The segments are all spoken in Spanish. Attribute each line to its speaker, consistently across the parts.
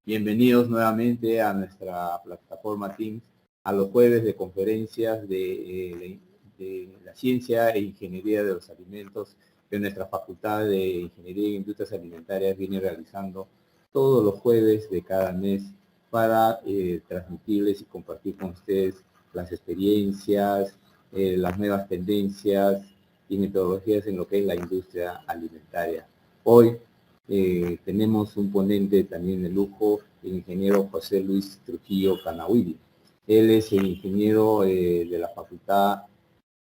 Speaker 1: Bienvenidos nuevamente a nuestra plataforma Teams, a los jueves de conferencias de la ciencia e ingeniería de los alimentos que nuestra Facultad de Ingeniería e Industrias Alimentarias viene realizando todos los jueves de cada mes para transmitirles y compartir con ustedes las experiencias, las nuevas tendencias y metodologías en lo que es la industria alimentaria. Hoy tenemos un ponente también de lujo, el ingeniero José Luis Trujillo Canawiri. Él es el ingeniero de la facultad,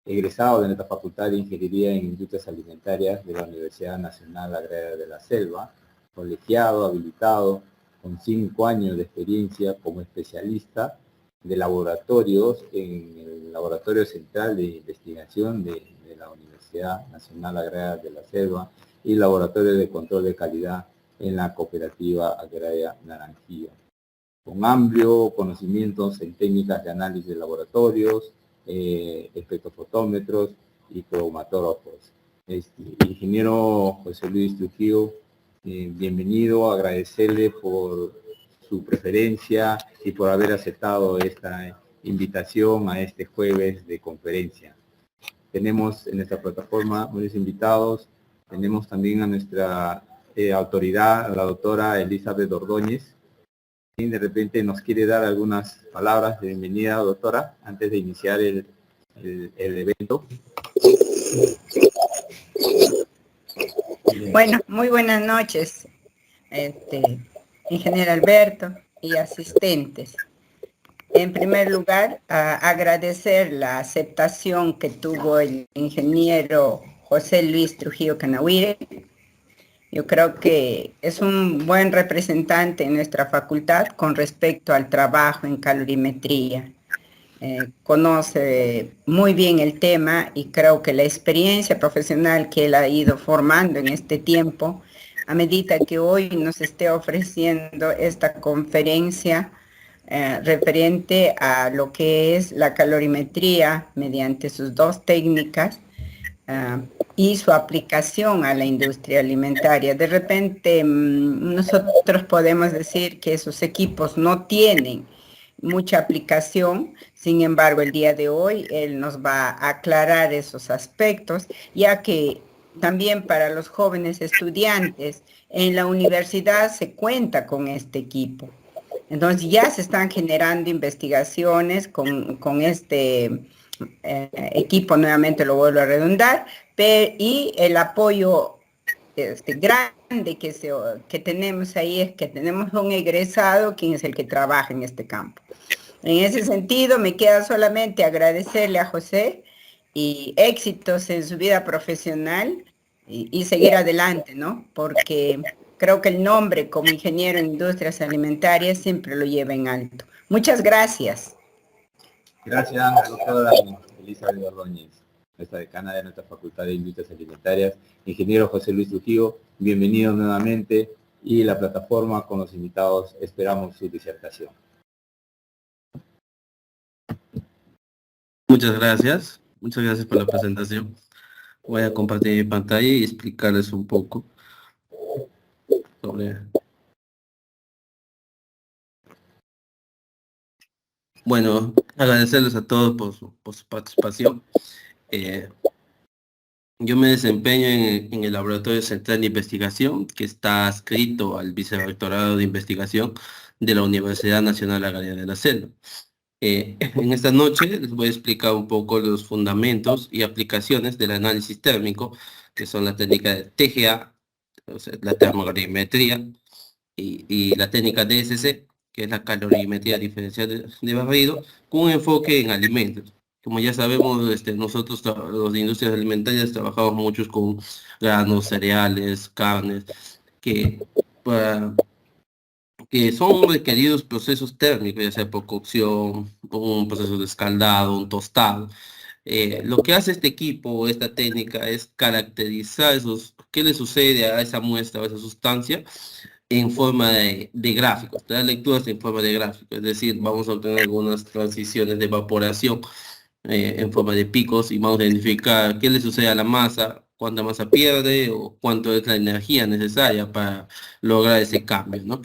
Speaker 1: egresado de nuestra Facultad de Ingeniería en Industrias Alimentarias de la Universidad Nacional Agraria de la Selva, colegiado, habilitado, con 5 años de experiencia como especialista de laboratorios en el Laboratorio Central de Investigación de la Universidad Nacional Agraria de la Selva y Laboratorio de Control de Calidad en la Cooperativa Agraria Naranjillo. Con amplio conocimientos en técnicas de análisis de laboratorios, espectrofotómetros y cromatógrafos. Ingeniero José Luis Trujillo, bienvenido, agradecerle por su preferencia y por haber aceptado esta invitación a este jueves de conferencia. Tenemos en nuestra plataforma varios invitados. Tenemos también a nuestra autoridad, a la doctora Elizabeth Ordóñez. Y de repente nos quiere dar algunas palabras de bienvenida, doctora, antes de iniciar el evento.
Speaker 2: Bueno, muy buenas noches, ingeniero Alberto y asistentes. En primer lugar, agradecer la aceptación que tuvo el ingeniero José Luis Trujillo Canawiri. Yo creo que es un buen representante en nuestra facultad con respecto al trabajo en calorimetría. Conoce muy bien el tema y creo que la experiencia profesional que él ha ido formando en este tiempo, a medida que hoy nos esté ofreciendo esta conferencia referente a lo que es la calorimetría mediante sus dos técnicas y su aplicación a la industria alimentaria. De repente nosotros podemos decir que esos equipos no tienen mucha aplicación, sin embargo el día de hoy él nos va a aclarar esos aspectos, ya que también para los jóvenes estudiantes en la universidad se cuenta con este equipo. Entonces ya se están generando investigaciones con este equipo, nuevamente lo vuelvo a redundar, y el apoyo grande que tenemos ahí es que tenemos un egresado quien es el que trabaja en este campo. En ese sentido, me queda solamente agradecerle a José y éxitos en su vida profesional y seguir adelante, ¿no? Porque creo que el nombre como ingeniero en industrias alimentarias siempre lo lleva en alto. Muchas gracias.
Speaker 1: Gracias, doctora Elizabeth Ordóñez, nuestra decana de nuestra Facultad de Industrias Alimentarias. Ingeniero José Luis Trujillo, bienvenido nuevamente, y la plataforma con los invitados esperamos su disertación.
Speaker 3: Muchas gracias por la presentación. Voy a compartir mi pantalla y explicarles un poco sobre... Bueno, agradecerles a todos por su participación. Yo me desempeño en el Laboratorio Central de Investigación, que está adscrito al Vicerrectorado de Investigación de la Universidad Nacional Agraria de la Selva. En esta noche les voy a explicar un poco los fundamentos y aplicaciones del análisis térmico, que son la técnica de TGA, o sea, la termocalorimetría, y la técnica DSC, que es la calorimetría diferencial de barrido, con un enfoque en alimentos. Como ya sabemos, nosotros los de industrias alimentarias trabajamos muchos con granos, cereales, carnes, que son requeridos procesos térmicos, ya sea por cocción, un proceso de escaldado, un tostado. Lo que hace este equipo, esta técnica, es caracterizar qué le sucede a esa muestra, a esa sustancia, en forma de gráficos, dar lecturas en forma de gráficos, es decir, vamos a obtener algunas transiciones de evaporación en forma de picos y vamos a identificar qué le sucede a la masa, cuánta masa pierde o cuánto es la energía necesaria para lograr ese cambio, ¿no?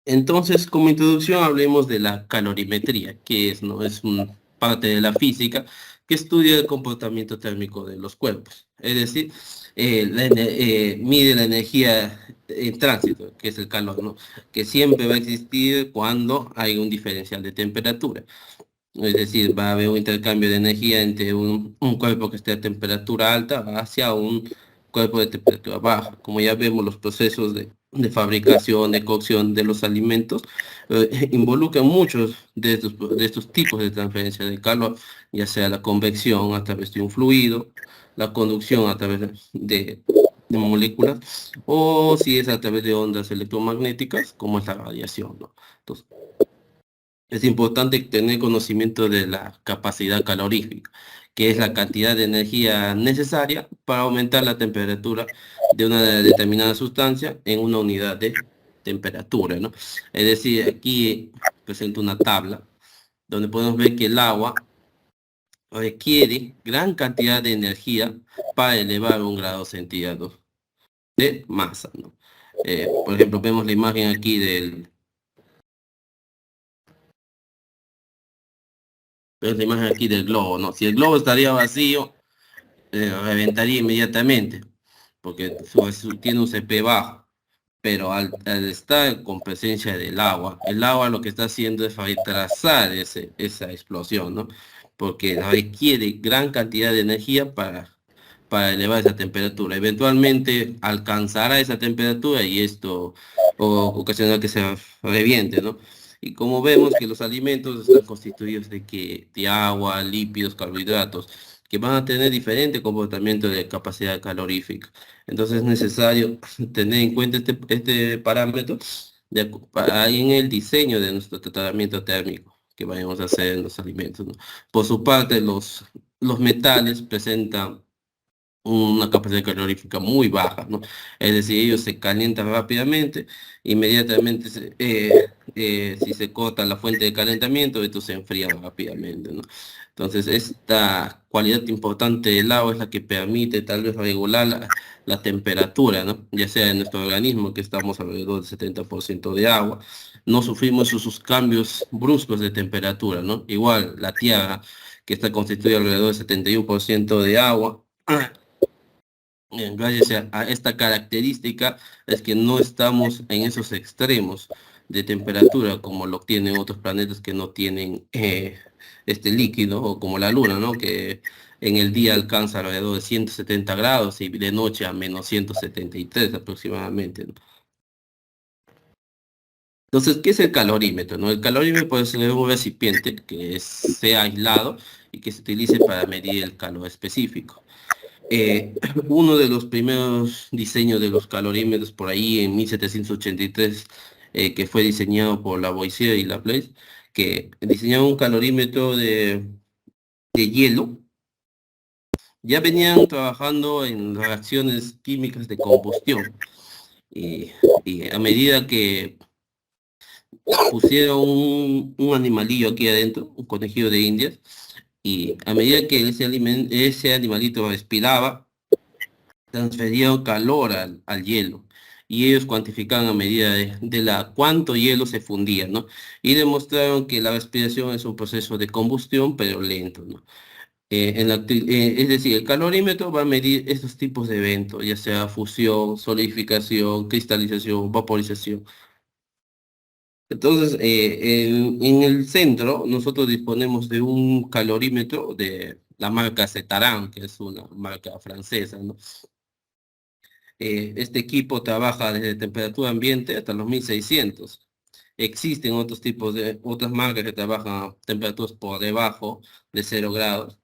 Speaker 3: Entonces, como introducción, hablemos de la calorimetría, que es, ¿no? Es una parte de la física que estudia el comportamiento térmico de los cuerpos. Es decir, mide la energía en tránsito, que es el calor, ¿no? Que siempre va a existir cuando hay un diferencial de temperatura. Es decir, va a haber un intercambio de energía entre un cuerpo que esté a temperatura alta hacia un cuerpo de temperatura baja. Como ya vemos, los procesos de fabricación, de cocción de los alimentos involucran muchos de estos tipos de transferencia de calor, ya sea la convección a través de un fluido, la conducción a través de moléculas, o si es a través de ondas electromagnéticas, como es la radiación, ¿no? Entonces, es importante tener conocimiento de la capacidad calorífica, que es la cantidad de energía necesaria para aumentar la temperatura de una determinada sustancia en una unidad de temperatura, ¿no? Es decir, aquí presento una tabla donde podemos ver que el agua requiere gran cantidad de energía para elevar 1 grado centígrado de masa, ¿no? Por ejemplo, vemos la imagen aquí es la imagen aquí del globo, ¿no? Si el globo estaría vacío, reventaría inmediatamente, porque tiene un CP bajo, pero al estar con presencia del agua, el agua lo que está haciendo es retrasar esa explosión, ¿no? Porque requiere gran cantidad de energía para elevar esa temperatura. Eventualmente alcanzará esa temperatura y esto ocasionará que se reviente, ¿no? Y como vemos que los alimentos están constituidos de agua, lípidos, carbohidratos, que van a tener diferente comportamiento de capacidad calorífica. Entonces es necesario tener en cuenta este parámetro en el diseño de nuestro tratamiento térmico que vayamos a hacer en los alimentos, ¿no? Por su parte, los metales presentan una capacidad calorífica muy baja, ¿no? Es decir, ellos se calientan rápidamente, inmediatamente si se corta la fuente de calentamiento, estos se enfrían rápidamente, ¿no? Entonces, esta cualidad importante del agua es la que permite tal vez regular la temperatura, ¿no? Ya sea en nuestro organismo, que estamos alrededor del 70% de agua, no sufrimos sus cambios bruscos de temperatura, ¿no? Igual la Tierra, que está constituida alrededor del 71% de agua, gracias a esta característica es que no estamos en esos extremos de temperatura como lo tienen otros planetas que no tienen este líquido, o como la Luna, ¿no? Que en el día alcanza alrededor de 170 grados y de noche a menos 173 aproximadamente, ¿no? Entonces, ¿qué es el calorímetro, no? El calorímetro puede ser un recipiente que sea aislado y que se utilice para medir el calor específico. Uno de los primeros diseños de los calorímetros por ahí en 1783, que fue diseñado por Lavoisier y Laplace, que diseñaron un calorímetro de hielo. Ya venían trabajando en reacciones químicas de combustión y, y a medida que pusieron un animalillo aquí adentro, un conejillo de Indias, y a medida que ese animalito respiraba, transferían calor al hielo y ellos cuantificaban a medida de cuánto hielo se fundía, ¿no? Y demostraron que la respiración es un proceso de combustión, pero lento, ¿no? Es decir, el calorímetro va a medir estos tipos de eventos, ya sea fusión, solidificación, cristalización, vaporización. Entonces, en el centro, nosotros disponemos de un calorímetro de la marca Cetaran, que es una marca francesa, ¿no? Este equipo trabaja desde temperatura ambiente hasta los 1600. Existen otras marcas que trabajan a temperaturas por debajo de 0 grados.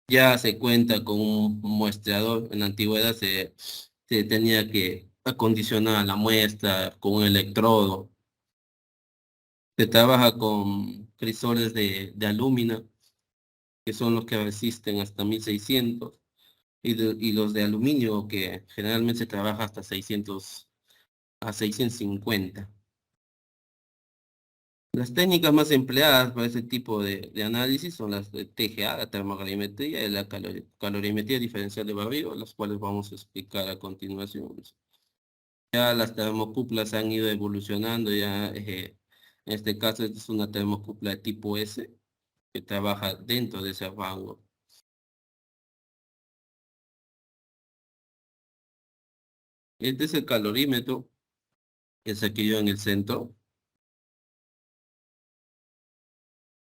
Speaker 3: Ya se cuenta con un muestreador. En la antigüedad se tenía que acondicionar la muestra con un electrodo. Se trabaja con crisores de alúmina, que son los que resisten hasta 1600. Y los de aluminio, que generalmente se trabaja hasta 600 a 650. Las técnicas más empleadas para ese tipo de análisis son las de TGA, la termocalorimetría y la calorimetría diferencial de barrido, las cuales vamos a explicar a continuación. Ya las termocuplas han ido evolucionando, ya en este caso esta es una termocupla de tipo S que trabaja dentro de ese rango. Este es el calorímetro que se quedó en el centro.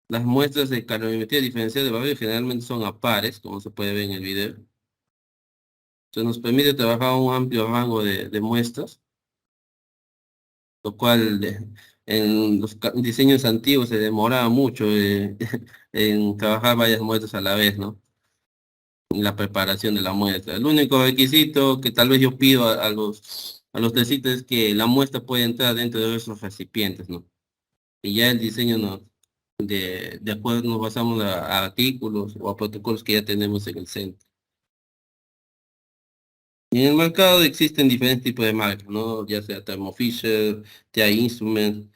Speaker 3: Las muestras de calorimetría diferencial de barrio generalmente son a pares, como se puede ver en el video. Se nos permite trabajar un amplio rango de muestras, lo cual en los diseños antiguos se demoraba mucho en trabajar varias muestras a la vez, ¿no? En la preparación de la muestra. El único requisito que tal vez yo pido a los tecitos es que la muestra puede entrar dentro de esos recipientes, ¿no? Y ya el diseño no, de acuerdo nos basamos a artículos o a protocolos que ya tenemos en el centro. Y en el mercado existen diferentes tipos de marcas, ¿no? Ya sea Thermo Fisher, TI Instruments.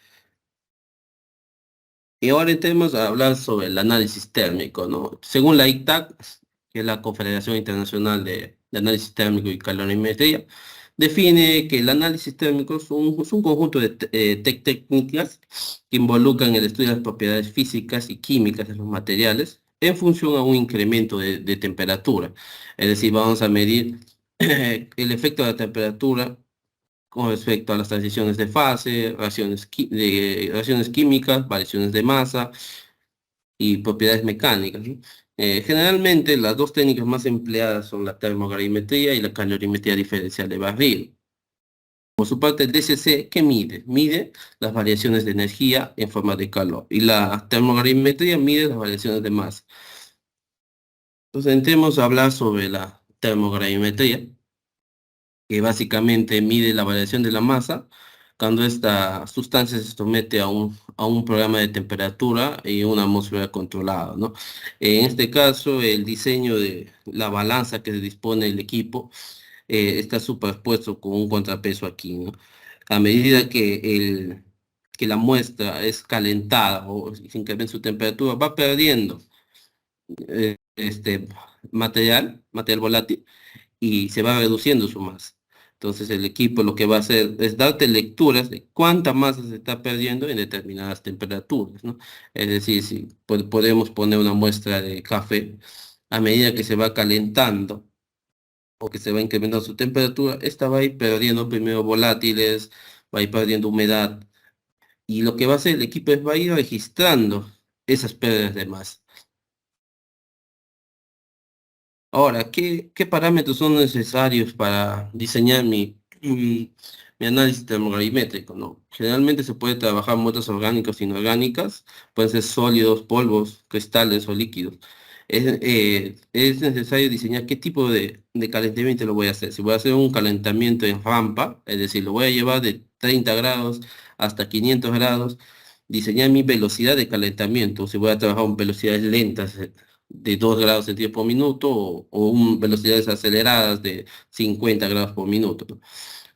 Speaker 3: Y ahora entremos a hablar sobre el análisis térmico, ¿no? Según la ICTAC, que es la Confederación Internacional de Análisis Térmico y Calorimetría, define que el análisis térmico es un conjunto de técnicas que involucran el estudio de las propiedades físicas y químicas de los materiales en función a un incremento de temperatura. Es decir, vamos a medir el efecto de la temperatura con respecto a las transiciones de fase, reacciones químicas, variaciones de masa y propiedades mecánicas, ¿no? Generalmente las dos técnicas más empleadas son la termogravitometría y la calorimetría diferencial de barrido. Por su parte, el DCC, ¿qué mide? Mide las variaciones de energía en forma de calor y la termogravitometría mide las variaciones de masa. Entonces, entremos a hablar sobre la termogravimetría, que básicamente mide la variación de la masa cuando esta sustancia se somete a un programa de temperatura y una atmósfera controlada, ¿no? En este caso, el diseño de la balanza que se dispone el equipo está superpuesto con un contrapeso aquí, ¿no? A medida que la muestra es calentada o se incrementa su temperatura, va perdiendo este material volátil y se va reduciendo su masa. Entonces el equipo lo que va a hacer es darte lecturas de cuánta masa se está perdiendo en determinadas temperaturas, ¿no? Es decir, si podemos poner una muestra de café, a medida que se va calentando o que se va incrementando su temperatura, esta va a ir perdiendo primero volátiles, va a ir perdiendo humedad, y lo que va a hacer el equipo es va a ir registrando esas pérdidas de masa. Ahora, ¿qué parámetros son necesarios para diseñar mi análisis termogravimétrico, ¿no? Generalmente se puede trabajar muestras orgánicas e inorgánicas, pueden ser sólidos, polvos, cristales o líquidos. Es necesario diseñar qué tipo de calentamiento lo voy a hacer. Si voy a hacer un calentamiento en rampa, es decir, lo voy a llevar de 30 grados hasta 500 grados, diseñar mi velocidad de calentamiento. Si voy a trabajar con velocidades lentas, de 2 grados centígrados por minuto o velocidades aceleradas de 50 grados por minuto, ¿no?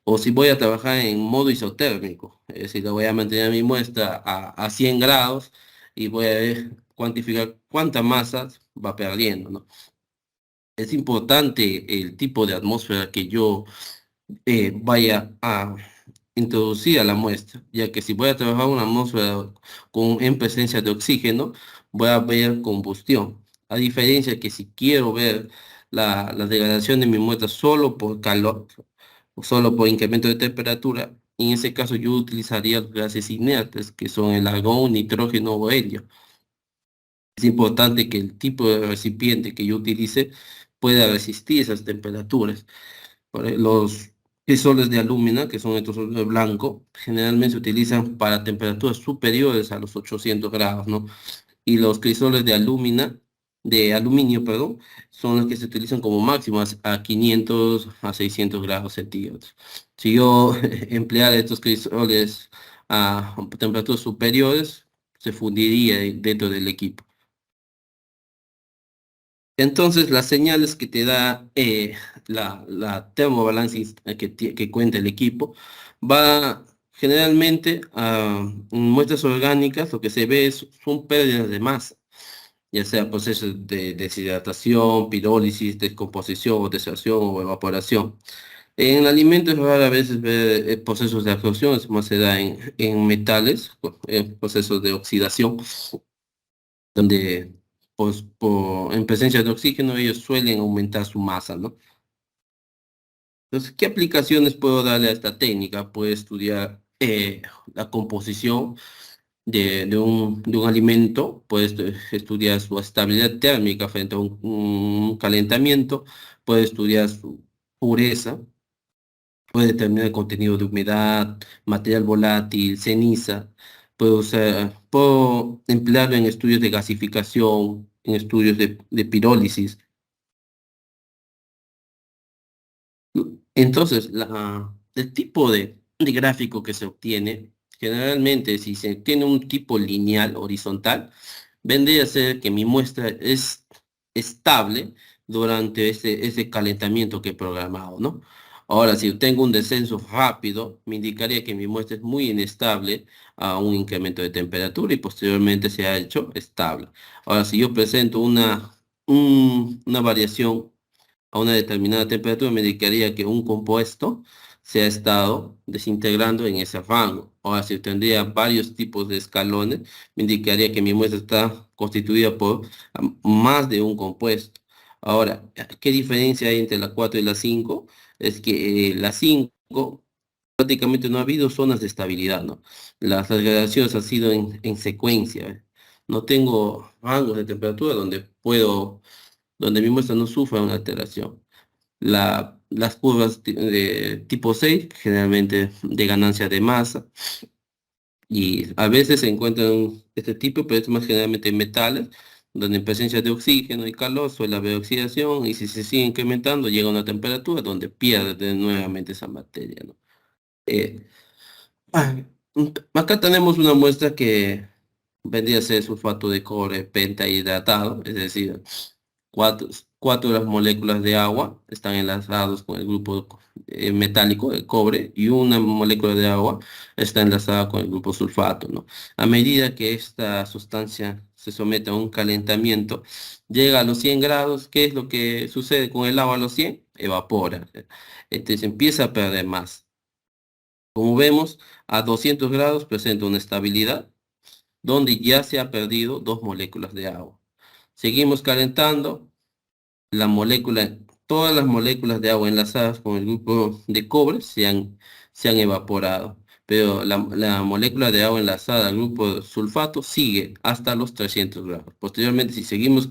Speaker 3: O si voy a trabajar en modo isotérmico, es decir, le voy a mantener mi muestra a 100 grados y voy a cuantificar cuánta masa va perdiendo, ¿no? Es importante el tipo de atmósfera que yo vaya a introducir a la muestra, ya que si voy a trabajar una atmósfera en presencia de oxígeno, voy a ver combustión. A diferencia que si quiero ver la degradación de mi muestra solo por calor o solo por incremento de temperatura, en ese caso yo utilizaría los gases inertes, que son el argón, nitrógeno o helio. Es importante que el tipo de recipiente que yo utilice pueda resistir esas temperaturas. Los crisoles de alúmina, que son estos de blanco, generalmente se utilizan para temperaturas superiores a los 800 grados, ¿no? Y los crisoles de aluminio, perdón, son los que se utilizan como máximas a 500 a 600 grados centígrados. Si yo empleara estos crisoles a temperaturas superiores, se fundiría dentro del equipo. Entonces, las señales que te da la thermobalance que cuenta el equipo va generalmente en muestras orgánicas, lo que se ve son pérdidas de masa, ya sea procesos de deshidratación, pirólisis, descomposición, deserción o evaporación. En alimentos rara vez ver procesos de absorción, eso más se da en metales, procesos de oxidación, donde pues, en presencia de oxígeno ellos suelen aumentar su masa, ¿no? Entonces, ¿qué aplicaciones puedo darle a esta técnica? Puedo estudiar la composición de un alimento, puede estudiar su estabilidad térmica frente a un calentamiento, puede estudiar su pureza, puede determinar el contenido de humedad, material volátil, ceniza, puedo emplearlo en estudios de gasificación, en estudios de pirólisis. Entonces, el tipo de gráfico que se obtiene, generalmente si se tiene un tipo lineal horizontal, vendría a ser que mi muestra es estable durante ese calentamiento que he programado, ¿no? Ahora, si tengo un descenso rápido, me indicaría que mi muestra es muy inestable a un incremento de temperatura y posteriormente se ha hecho estable. Ahora, si yo presento una variación a una determinada temperatura, me indicaría que un compuesto se ha estado desintegrando en ese rango. Ahora, si tendría varios tipos de escalones, me indicaría que mi muestra está constituida por más de un compuesto. Ahora, ¿qué diferencia hay entre la 4 y la 5? Es que la 5 prácticamente no ha habido zonas de estabilidad, ¿no? Las gradaciones han sido en secuencia. No tengo rangos de temperatura donde mi muestra no sufra una alteración. Las curvas de tipo 6 generalmente de ganancia de masa, y a veces se encuentran este tipo, pero es más generalmente en metales, donde en presencia de oxígeno y calor suele haber oxidación, y si se sigue incrementando llega a una temperatura donde pierde nuevamente esa materia, ¿no? Eh, ah, Acá tenemos una muestra que vendría a ser sulfato de cobre pentahidratado, es decir, cuatro, cuatro de las moléculas de agua están enlazados con el grupo metálico, el cobre, y una molécula de agua está enlazada con el grupo sulfato, ¿no? A medida que esta sustancia se somete a un calentamiento, llega a los 100 grados. ¿Qué es lo que sucede con el agua a los 100? Evapora. Entonces empieza a perder más. Como vemos, a 200 grados presenta una estabilidad donde ya se ha perdido dos moléculas de agua. Seguimos calentando, todas las moléculas de agua enlazadas con el grupo de cobre se han evaporado, pero la molécula de agua enlazada al grupo de sulfato sigue hasta los 300 grados. Posteriormente, si seguimos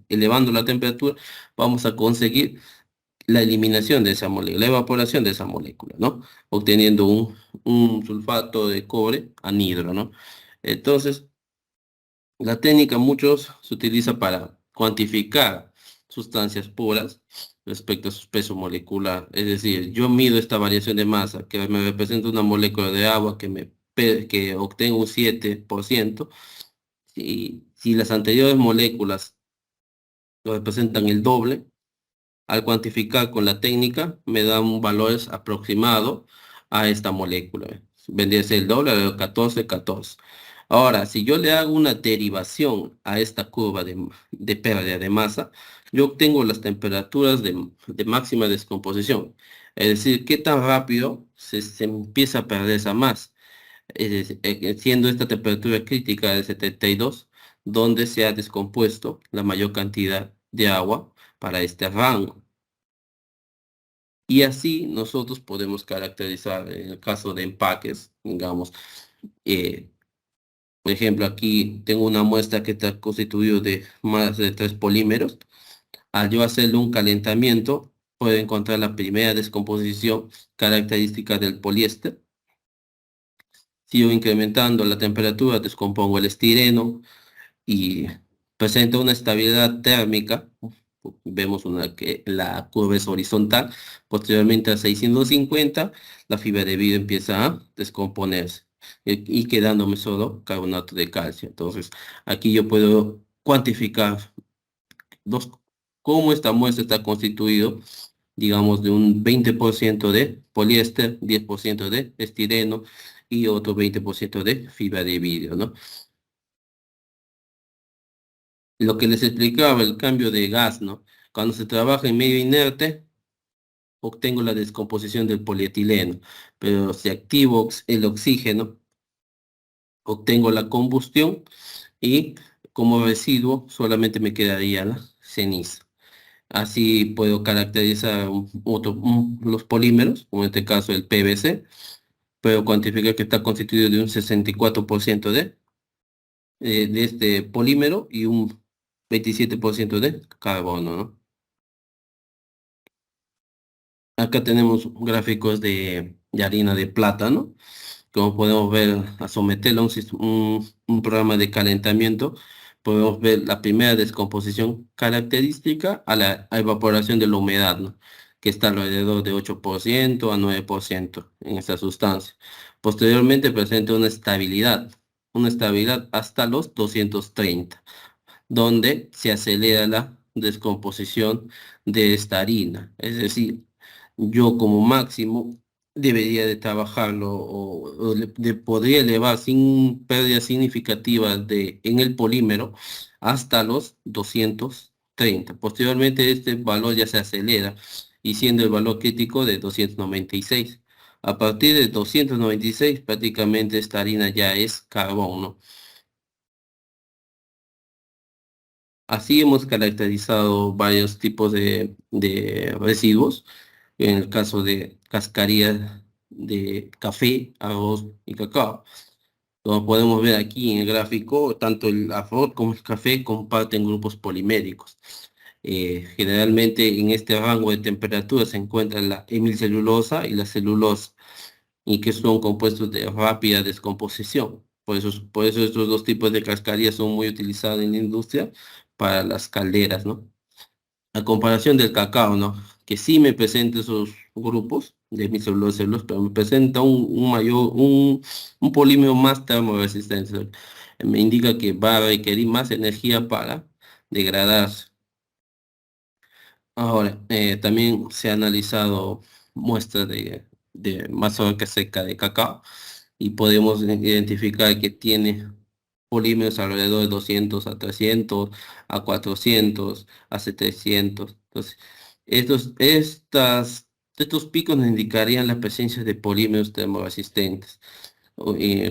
Speaker 3: elevando la temperatura, vamos a conseguir la eliminación de esa molécula, la evaporación de esa molécula, ¿no? Obteniendo un sulfato de cobre anhidro, ¿no? Entonces, la técnica muchos se utiliza para cuantificar sustancias puras respecto a su peso molecular. Es decir, yo mido esta variación de masa que me representa una molécula de agua que obtengo un 7%, y si las anteriores moléculas lo representan el doble, al cuantificar con la técnica me da un valor aproximado a esta molécula. Vendría a ser el doble de 14, 14. Ahora, si yo le hago una derivación a esta curva de pérdida de masa, yo obtengo las temperaturas de máxima descomposición. Es decir, qué tan rápido se empieza a perder esa masa. Siendo esta temperatura crítica de 72, donde se ha descompuesto la mayor cantidad de agua para este rango. Y así nosotros podemos caracterizar, en el caso de empaques, digamos, eh, por ejemplo, aquí tengo una muestra que está constituida de más de 3 polímeros. Al yo hacerle un calentamiento, puedo encontrar la primera descomposición característica del poliéster. Sigo incrementando la temperatura, descompongo el estireno y presenta una estabilidad térmica. Vemos que la curva es horizontal. Posteriormente a 650, la fibra de vidrio empieza a descomponerse y quedándome solo carbonato de calcio. Entonces, aquí yo puedo cuantificar dos, cómo esta muestra está constituido, digamos, de un 20% de poliéster, 10% de estireno y otro 20% de fibra de vidrio, ¿no? Lo que les explicaba, el cambio de gas, ¿no? Cuando se trabaja en medio inerte, obtengo la descomposición del polietileno, pero si activo el oxígeno, obtengo la combustión y como residuo solamente me quedaría la ceniza. Así puedo caracterizar los polímeros, como en este caso el PVC. Puedo cuantificar que está constituido de un 64% de este polímero y un 27% de carbono, ¿no? Acá tenemos gráficos de harina de plátano. Como podemos ver, a someterlo a un programa de calentamiento, podemos ver la primera descomposición característica a la evaporación de la humedad, ¿no? Que está alrededor de 8% a 9% en esta sustancia. Posteriormente presenta una estabilidad hasta los 230, donde se acelera la descomposición de esta harina. Es decir, yo como máximo debería de trabajarlo podría elevar sin pérdidas significativas en el polímero hasta los 230. Posteriormente este valor ya se acelera y siendo el valor crítico de 296. A partir de 296 prácticamente esta harina ya es carbón, ¿no? Así hemos caracterizado varios tipos de residuos. En el caso de cascarillas de café, arroz y cacao. Como podemos ver aquí en el gráfico, tanto el arroz como el café comparten grupos poliméricos. Generalmente en este rango de temperatura se encuentra la hemilcelulosa y la celulosa, y que son compuestos de rápida descomposición. Por eso estos dos tipos de cascarillas son muy utilizados en la industria para las calderas, ¿no? A comparación del cacao, ¿no? Que sí me presenta esos grupos de mis celulos, pero me presenta un polímero más termoresistente. Me indica que va a requerir más energía para degradarse. Ahora, también se ha analizado muestras de mazorca seca de cacao y podemos identificar que tiene polímeros alrededor de 200 a 300, a 400, a 700. Entonces, estos picos nos indicarían la presencia de polímeros termoresistentes,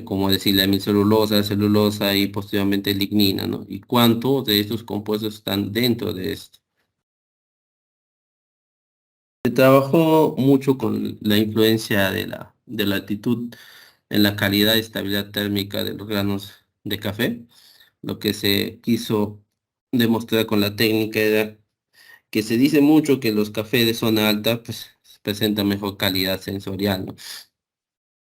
Speaker 3: como decir la hemicelulosa, celulosa y posteriormente lignina, ¿no? Y cuántos de estos compuestos están dentro de esto. Se trabajó mucho con la influencia de la altitud en la calidad y estabilidad térmica de los granos de café. Lo que se quiso demostrar con la técnica era que se dice mucho que los cafés de zona alta pues, presentan mejor calidad sensorial, ¿no?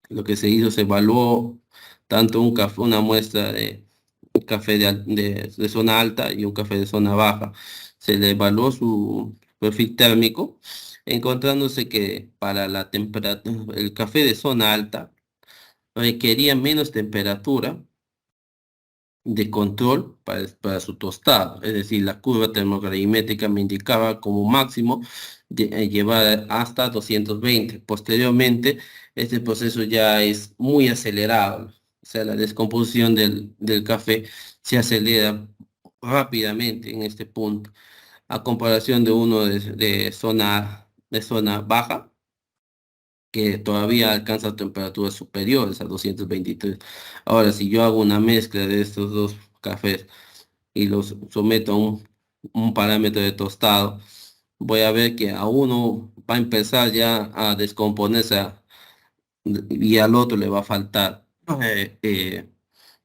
Speaker 3: Lo que se hizo, se evaluó tanto una muestra de un café de zona alta y un café de zona baja. Se le evaluó su perfil térmico, encontrándose que para la temperatura, el café de zona alta requería menos temperatura de control para su tostado, es decir, la curva termogravimétrica me indicaba como máximo llevar hasta 220. Posteriormente, este proceso ya es muy acelerado, o sea, la descomposición del café se acelera rápidamente en este punto, a comparación de uno de zona baja, que todavía alcanza temperaturas superiores a 223. Ahora, si yo hago una mezcla de estos dos cafés y los someto a un parámetro de tostado, voy a ver que a uno va a empezar ya a descomponerse y al otro le va a faltar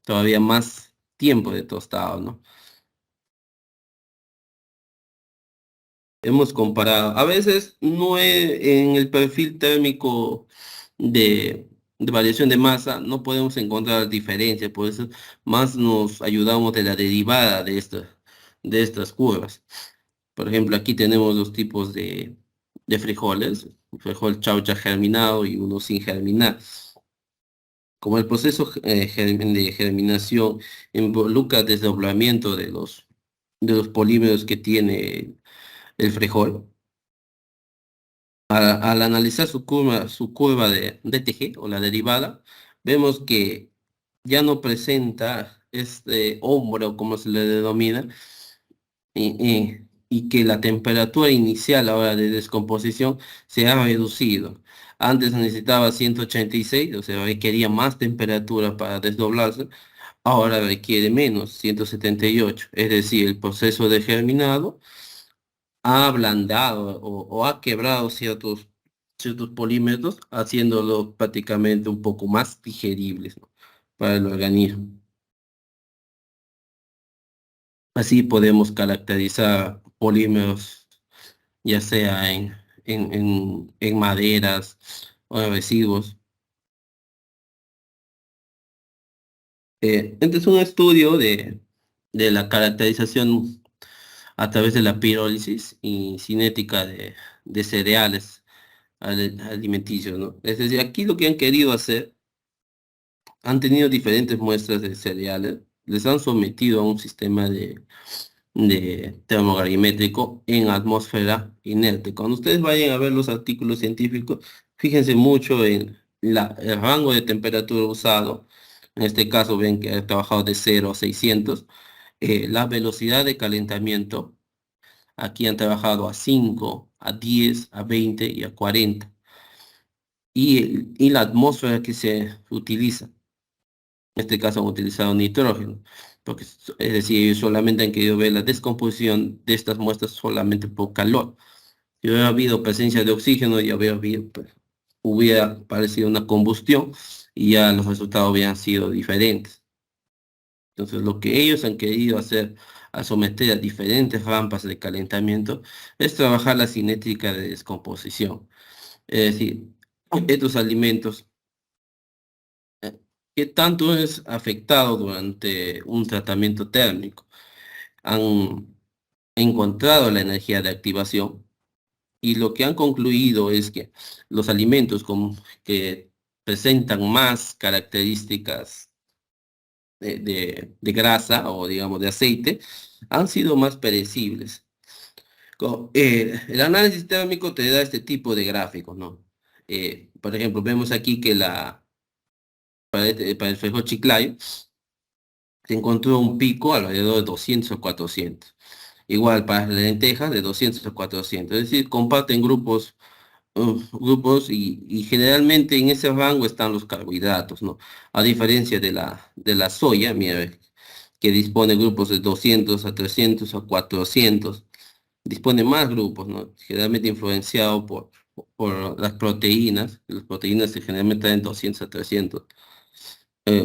Speaker 3: todavía más tiempo de tostado, ¿no? Hemos comparado. A veces no en el perfil térmico de variación de masa no podemos encontrar diferencias, por eso más nos ayudamos de la derivada de estas curvas. Por ejemplo, aquí tenemos dos tipos de frijoles, un frijol chaucha germinado y uno sin germinar. Como el proceso de germinación involucra desdoblamiento de los polímeros que tiene el frijol, al analizar su curva de TG o la derivada, vemos que ya no presenta este hombro, como se le denomina, y y que la temperatura inicial a la hora de descomposición se ha reducido. Antes necesitaba 186, o sea, requería más temperatura para desdoblarse, ahora requiere menos, 178. Es decir, el proceso de germinado ha ablandado o ha quebrado ciertos polímeros, haciéndolo prácticamente un poco más digeribles, ¿no?, para el organismo. Así podemos caracterizar polímeros, ya sea en maderas o en residuos. Este es un estudio de la caracterización a través de la pirólisis y cinética de cereales alimenticios, ¿no? Es decir, aquí lo que han querido hacer, han tenido diferentes muestras de cereales, les han sometido a un sistema de termogarimétrico en atmósfera inerte. Cuando ustedes vayan a ver los artículos científicos, fíjense mucho en el rango de temperatura usado. En este caso ven que he trabajado de 0 a 600. La velocidad de calentamiento, aquí han trabajado a 5, a 10, a 20 y a 40. Y la atmósfera que se utiliza. En este caso han utilizado nitrógeno, porque es decir, ellos solamente han querido ver la descomposición de estas muestras solamente por calor. Si hubiera habido presencia de oxígeno, ya hubiera aparecido una combustión y ya los resultados hubieran sido diferentes. Entonces, lo que ellos han querido hacer al someter a diferentes rampas de calentamiento es trabajar la cinética de descomposición. Es decir, estos alimentos, ¿qué tanto es afectado durante un tratamiento térmico? Han encontrado la energía de activación y lo que han concluido es que los alimentos que presentan más características de grasa o digamos de aceite han sido más perecibles. El análisis térmico te da este tipo de gráficos, ¿no? Por ejemplo, vemos aquí que para el frijol chiclayo se encontró un pico alrededor de 200 o 400. Igual para las lentejas de 200 a 400. Es decir, comparten grupos y generalmente en ese rango están los carbohidratos, ¿no? A diferencia de la soya, mira, que dispone grupos de 200 a 300 a 400. Dispone más grupos, ¿no? Generalmente influenciado por las proteínas. Las proteínas que generalmente traen 200 a 300.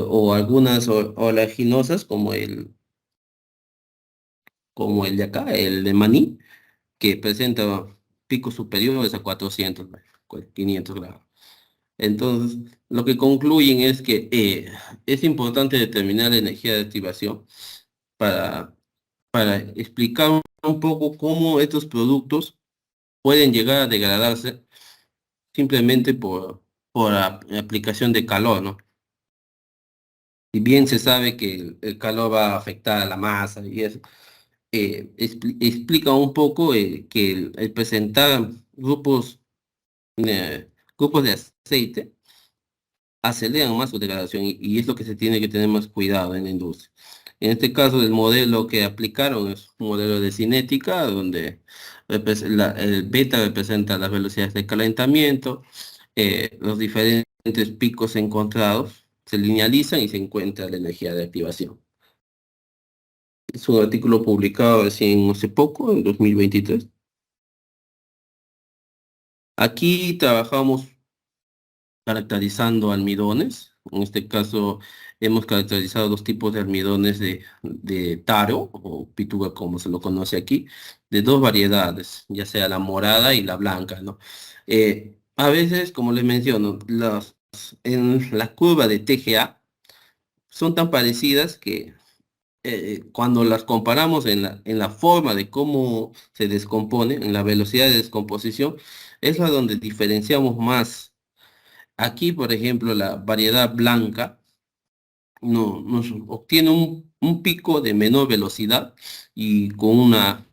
Speaker 3: O algunas oleaginosas como el de acá, el de maní, que presenta picos superiores a 400, 500 gramos. Entonces, lo que concluyen es que es importante determinar la energía de activación para, para explicar un poco cómo estos productos pueden llegar a degradarse simplemente por aplicación de calor, ¿no? Y bien se sabe que el calor va a afectar a la masa y eso. Explica un poco que el presentar eh, grupos de aceite aceleran más su degradación y es lo que se tiene que tener más cuidado en la industria. En este caso, el modelo que aplicaron es un modelo de cinética donde el beta representa las velocidades de calentamiento, los diferentes picos encontrados se linealizan y se encuentra la energía de activación. Es un artículo publicado recién hace poco, en 2023. Aquí trabajamos caracterizando almidones. En este caso hemos caracterizado dos tipos de almidones de taro o pituga como se lo conoce aquí, de dos variedades, ya sea la morada y la blanca, ¿no? A veces, como les menciono, en la curva de TGA son tan parecidas que cuando las comparamos en la forma de cómo se descompone, en la velocidad de descomposición, es la donde diferenciamos más. Aquí, por ejemplo, la variedad blanca nos obtiene un pico de menor velocidad y con una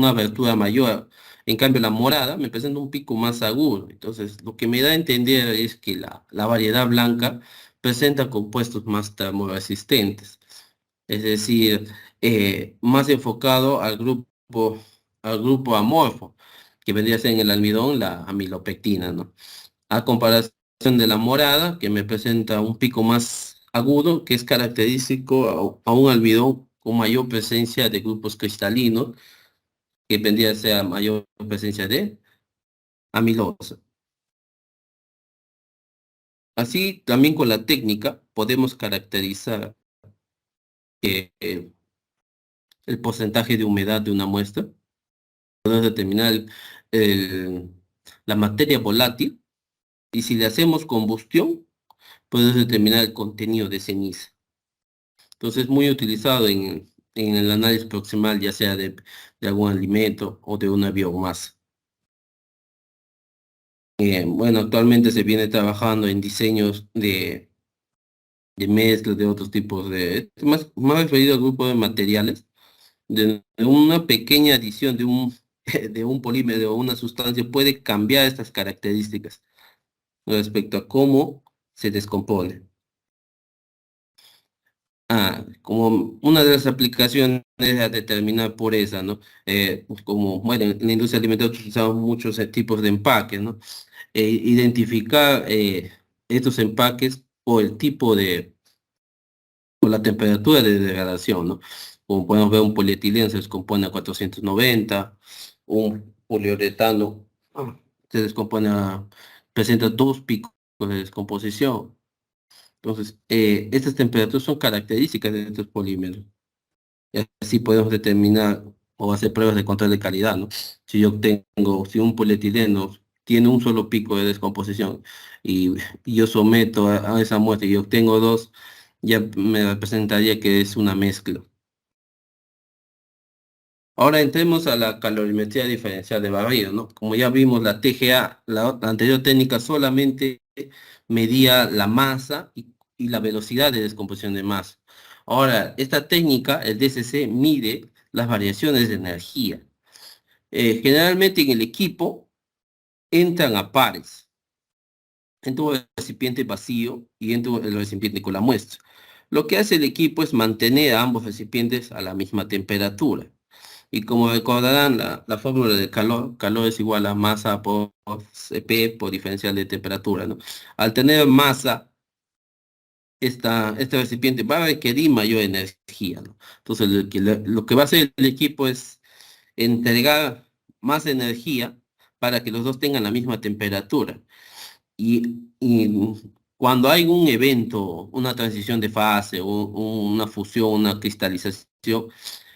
Speaker 3: abertura mayor. En cambio, la morada me presenta un pico más agudo. Entonces, lo que me da a entender es que la variedad blanca presenta compuestos más termoresistentes. Es decir, más enfocado al grupo al grupo amorfo, que vendría a ser en el almidón la amilopectina, ¿no? A comparación de la morada, que me presenta un pico más agudo, que es característico a un almidón con mayor presencia de grupos cristalinos, que vendría a ser mayor presencia de amilosa. Así, también con la técnica podemos caracterizar el porcentaje de humedad de una muestra, podemos determinar el- la materia volátil, y si le hacemos combustión, podemos determinar el contenido de ceniza. Entonces, muy utilizado en el análisis proximal, ya sea de algún alimento o de una biomasa. Bueno, actualmente se viene trabajando en diseños de mezclas de otros tipos más referido al grupo de materiales, de una pequeña adición de de un polímero o una sustancia puede cambiar estas características respecto a cómo se descompone. Como una de las aplicaciones es a determinar pureza, ¿no? Como, bueno, en la industria alimentaria utilizamos muchos tipos de empaques, ¿no? Identificar estos empaques o el tipo o la temperatura de degradación, ¿no? Como podemos ver, un polietileno se descompone a 490, un poliuretano se descompone presenta 2 picos de descomposición. Entonces, estas temperaturas son características de estos polímeros. Y así podemos determinar o hacer pruebas de control de calidad, ¿no? Si un polietileno tiene un solo pico de descomposición y yo someto a esa muestra y obtengo dos, ya me representaría que es una mezcla. Ahora entremos a la calorimetría diferencial de barrido, ¿no? Como ya vimos, la TGA, la anterior técnica solamente medía la masa y la velocidad de descomposición de masa. Ahora, esta técnica, el DCC, mide las variaciones de energía. Generalmente en el equipo entran a pares. Entra un recipiente vacío y entra el recipiente con la muestra. Lo que hace el equipo es mantener a ambos recipientes a la misma temperatura. Y como recordarán, la fórmula de calor es igual a masa por Cp por diferencial de temperatura, ¿no? Al tener masa, este recipiente va a requerir mayor energía, ¿no? Entonces, lo que va a hacer el equipo es entregar más energía para que los dos tengan la misma temperatura. Y cuando hay un evento, una transición de fase, una fusión, una cristalización,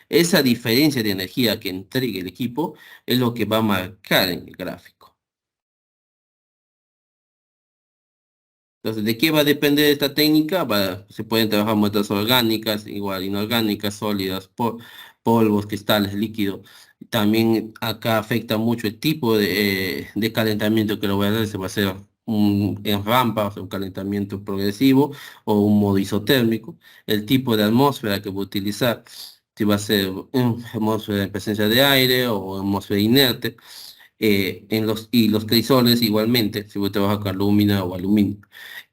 Speaker 3: esa diferencia de energía que entregue el equipo es lo que va a marcar en el gráfico. Entonces, ¿de qué va a depender esta técnica? Se pueden trabajar muestras orgánicas, igual inorgánicas, sólidas, polvos, cristales, líquidos. También acá afecta mucho el tipo de calentamiento que lo voy a hacer. Se va a hacer en rampa, o sea, un calentamiento progresivo o un modo isotérmico. El tipo de atmósfera que voy a utilizar, si va a ser atmósfera en presencia de aire o atmósfera inerte. Y los crisoles igualmente, si voy a trabajar con alúmina o aluminio.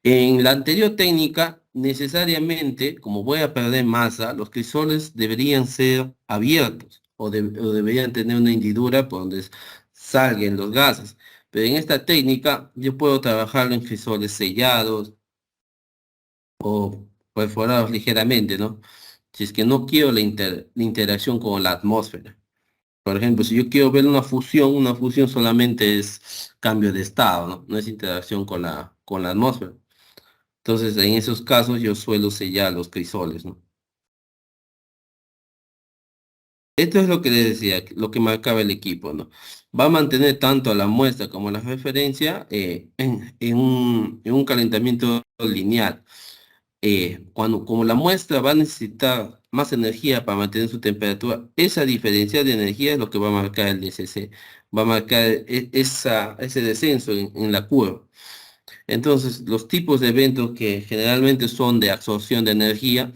Speaker 3: En la anterior técnica, necesariamente, como voy a perder masa, los crisoles deberían ser abiertos o deberían tener una hendidura por donde salgan los gases. Pero en esta técnica, yo puedo trabajarlo en crisoles sellados o perforados ligeramente, ¿no? Si es que no quiero la interacción con la atmósfera. Por ejemplo, si yo quiero ver una fusión solamente es cambio de estado, ¿no? No es interacción con con la atmósfera. Entonces, en esos casos yo suelo sellar los crisoles, ¿no? Esto es lo que les decía, lo que marcaba el equipo, ¿no? Va a mantener tanto la muestra como la referencia en un calentamiento lineal. Como la muestra va a necesitar más energía para mantener su temperatura, esa diferencia de energía es lo que va a marcar el DCC, va a marcar ese descenso en la curva. Entonces, los tipos de eventos que generalmente son de absorción de energía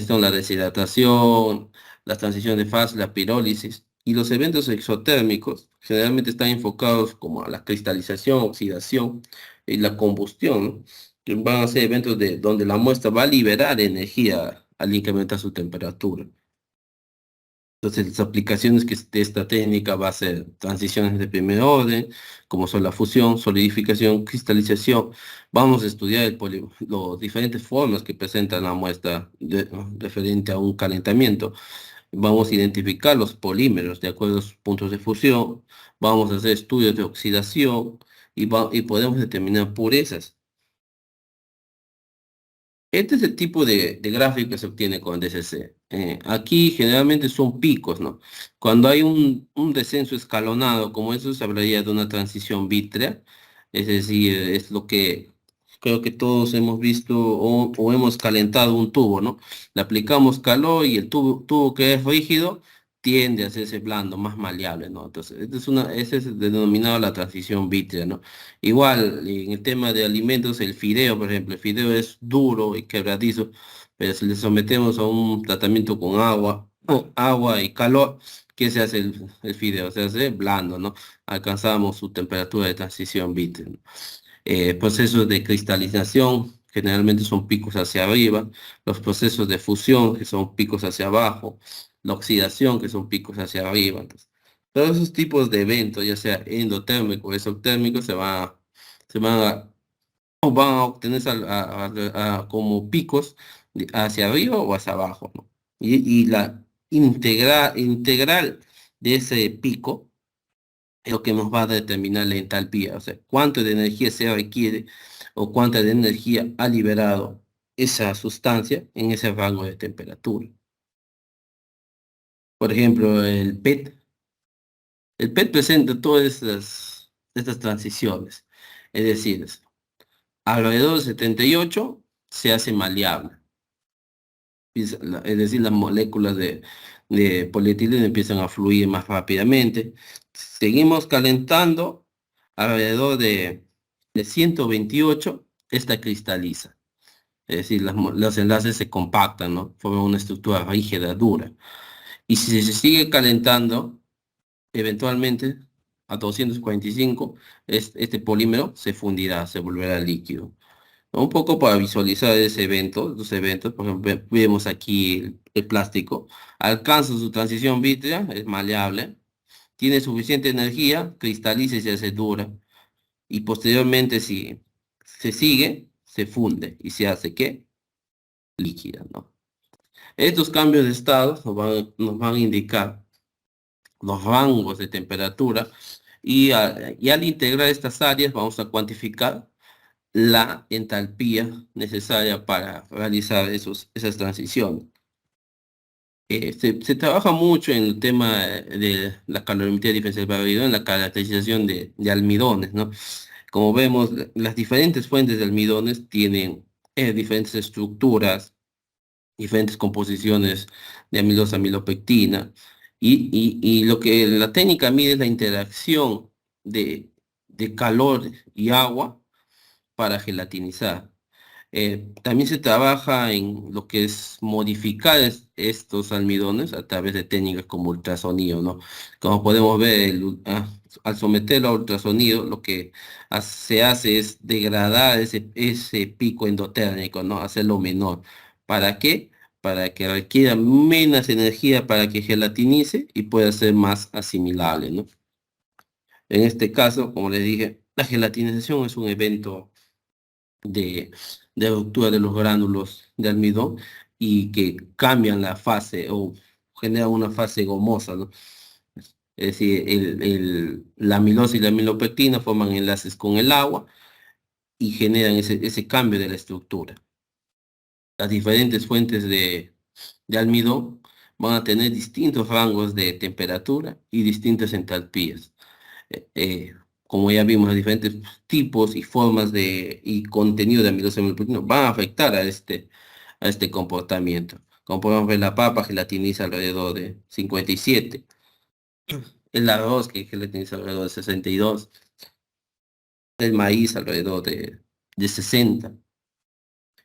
Speaker 3: son la deshidratación, la transición de fase, la pirólisis, y los eventos exotérmicos generalmente están enfocados como a la cristalización, oxidación y la combustión, ¿no? Que van a ser eventos donde la muestra va a liberar energía al incrementar su temperatura. Entonces, las aplicaciones de esta técnica va a ser transiciones de primer orden, como son la fusión, solidificación, cristalización. Vamos a estudiar las diferentes formas que presenta la muestra referente a un calentamiento. Vamos a identificar los polímeros de acuerdo a sus puntos de fusión. Vamos a hacer estudios de oxidación y podemos determinar purezas. Este es el tipo de gráfico que se obtiene con DCC. Aquí generalmente son picos, ¿no? Cuando hay un descenso escalonado, como eso se hablaría de una transición vítrea, es decir, es lo que creo que todos hemos visto o hemos calentado un tubo, ¿no? Le aplicamos calor y el tubo que es rígido tiende a hacerse blando, más maleable, ¿no? Entonces, ese es denominado la transición vítrea, ¿no? Igual, en el tema de alimentos, el fideo, por ejemplo, el fideo es duro y quebradizo, pero si le sometemos a un tratamiento con agua y calor, ¿qué se hace el fideo? Se hace blando, ¿no? Alcanzamos su temperatura de transición vítrea, ¿no? Procesos de cristalización generalmente son picos hacia arriba, los procesos de fusión que son picos hacia abajo, la oxidación que son picos hacia arriba. Entonces, todos esos tipos de eventos, ya sea endotérmico o exotérmico, se van a, o van a obtener como picos hacia arriba o hacia abajo, ¿no? Y la integral de ese pico es lo que nos va a determinar la entalpía, o sea, cuánto de energía se requiere o cuánta de energía ha liberado esa sustancia en ese rango de temperatura. Por ejemplo, el PET presenta todas estas transiciones, es decir, alrededor de 78 se hace maleable, es decir, las moléculas de polietileno empiezan a fluir más rápidamente. Seguimos calentando alrededor de 128, esta cristaliza. Es decir, los enlaces se compactan, ¿no? Forman una estructura rígida, dura. Y si se sigue calentando, eventualmente a 245, este polímero se fundirá, se volverá líquido. Un poco para visualizar ese evento, los eventos, por ejemplo, vemos aquí el plástico, alcanza su transición vítrea, es maleable, tiene suficiente energía, cristaliza y se hace dura, y posteriormente si se sigue, se funde y se hace ¿qué? Líquida, ¿no? Estos cambios de estado nos van a indicar los rangos de temperatura y al integrar estas áreas vamos a cuantificar la entalpía necesaria para realizar esas transiciones. Se trabaja mucho en el tema de la calorimetría diferencial de variedad, en la caracterización de almidones, ¿no? Como vemos, las diferentes fuentes de almidones tienen diferentes estructuras, diferentes composiciones de amilosa, amilopectina, y lo que la técnica mide es la interacción de calor y agua para gelatinizar. También se trabaja en lo que es modificar estos almidones a través de técnicas como ultrasonido, ¿no? Como podemos ver, al someterlo a ultrasonido, lo que se hace es degradar ese pico endotérmico, ¿no? Hacerlo menor. ¿Para qué? Para que requiera menos energía para que gelatinice y pueda ser más asimilable, ¿no? En este caso, como les dije, la gelatinización es un evento de, de ruptura de los gránulos de almidón y que cambian la fase o generan una fase gomosa, ¿no? Es decir, la amilosa y la amilopectina forman enlaces con el agua y generan ese cambio de la estructura. Las diferentes fuentes de almidón van a tener distintos rangos de temperatura y distintas entalpías. eh, eh, Como ya vimos, los diferentes tipos y formas y contenido de amilosa amilopectina van a afectar a este comportamiento. Como podemos ver, la papa gelatiniza alrededor de 57, el arroz que gelatiniza alrededor de 62, el maíz alrededor de 60.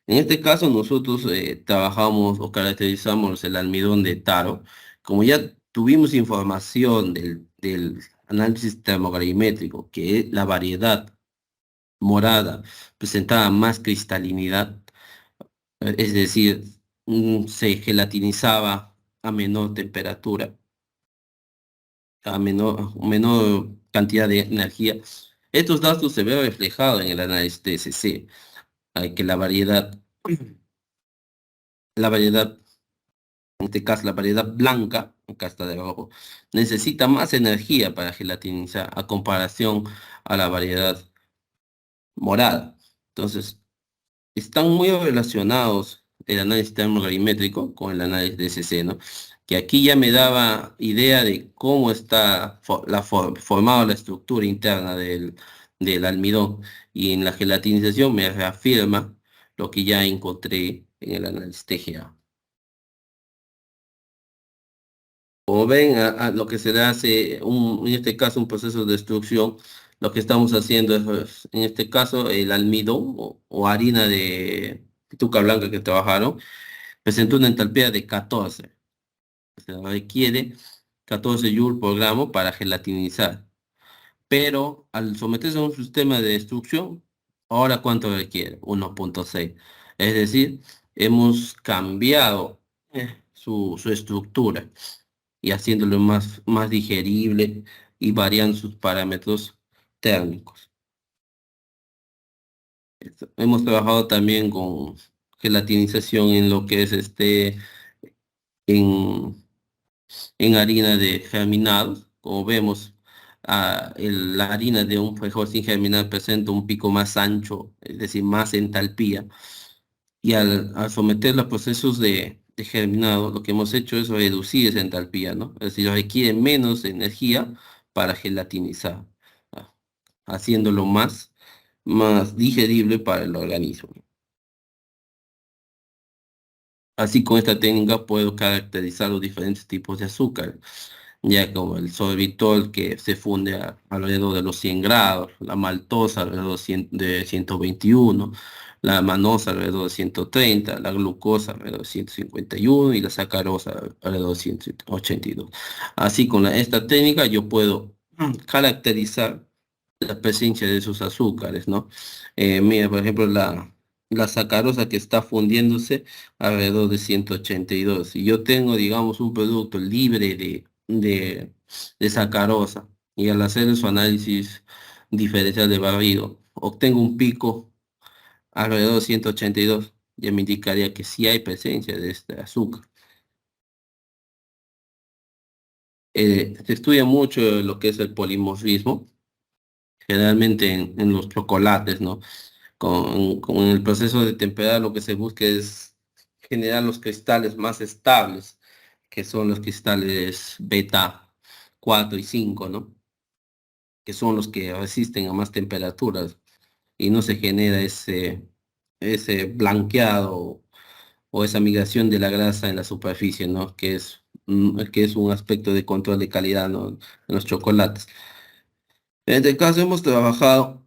Speaker 3: En este caso nosotros trabajamos o caracterizamos el almidón de taro. Como ya tuvimos información del análisis termográfico, que la variedad morada presentaba más cristalinidad, es decir, se gelatinizaba a menor temperatura. a menor cantidad de energía. Estos datos se ven reflejados en el análisis TSC, que la variedad, en este caso la variedad blanca, acá está debajo, necesita más energía para gelatinizar a comparación a la variedad morada. Entonces, están muy relacionados el análisis termográfico con el análisis de SC, ¿no? Que aquí ya me daba idea de cómo está formada la estructura interna del almidón, y en la gelatinización me reafirma lo que ya encontré en el análisis TGA. Como ven, a lo que se le hace, en este caso, un proceso de destrucción, lo que estamos haciendo es, pues, en este caso, el almidón o harina de pituca blanca que trabajaron, presentó una entalpía de 14. Se requiere 14 joules por gramo para gelatinizar. Pero al someterse a un sistema de destrucción, ahora ¿cuánto requiere? 1.6. Es decir, hemos cambiado su estructura y haciéndolo más digerible y variando sus parámetros térmicos. Hemos trabajado también con gelatinización en lo que es en, en harina de germinados. Como vemos, la harina de un frijol sin germinar presenta un pico más ancho, es decir, más entalpía. Y al someterla a procesos de germinado, lo que hemos hecho es reducir esa entalpía, ¿no? Es decir, requiere menos energía para gelatinizar, ¿no? Haciéndolo más digerible para el organismo. Así, con esta técnica puedo caracterizar los diferentes tipos de azúcar, ya como el sorbitol, que se funde alrededor de los 100 grados, la maltosa alrededor de 121, la manosa alrededor de 130, la glucosa alrededor de 151 y la sacarosa alrededor de 182. Así, con esta técnica yo puedo caracterizar la presencia de esos azúcares, ¿no? Mira, por ejemplo, la sacarosa que está fundiéndose alrededor de 182. Y yo tengo, digamos, un producto libre de sacarosa, y al hacer su análisis diferencial de barrido, obtengo un pico alrededor de 182. Ya me indicaría que sí hay presencia de este azúcar. Se estudia mucho lo que es el polimorfismo, generalmente en los chocolates, ¿no? Con el proceso de temperar, lo que se busca es generar los cristales más estables, que son los cristales beta 4 y 5, ¿no? Que son los que resisten a más temperaturas y no se genera ese blanqueado o esa migración de la grasa en la superficie, ¿no? Que es un aspecto de control de calidad, ¿no? En los chocolates. En este caso hemos trabajado,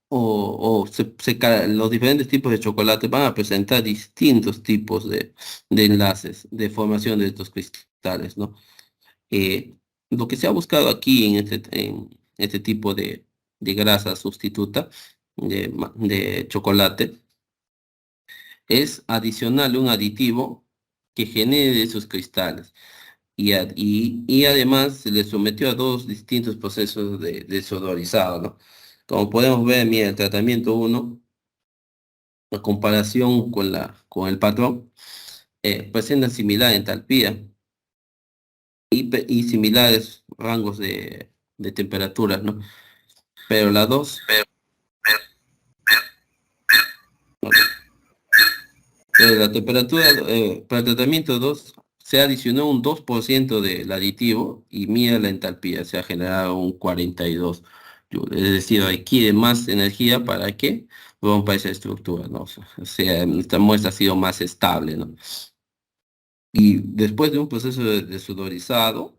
Speaker 3: los diferentes tipos de chocolate van a presentar distintos tipos de enlaces, de formación de estos cristales, ¿no? Lo que se ha buscado aquí en este tipo de grasa sustituta de chocolate es adicionarle un aditivo que genere esos cristales. Y además se le sometió a dos distintos procesos de desodorizado, ¿no? Como podemos ver, mira, el tratamiento uno, a comparación con el patrón, presenta similar entalpía y similares rangos de temperaturas, ¿no? Pero la 2, la temperatura, para el tratamiento 2 se adicionó un 2% del aditivo y mira la entalpía, se ha generado un 42 joules. Es decir, requiere más energía para que rompa esa estructura, ¿no? O sea, esta muestra ha sido más estable, ¿no? Y después de un proceso de desodorizado,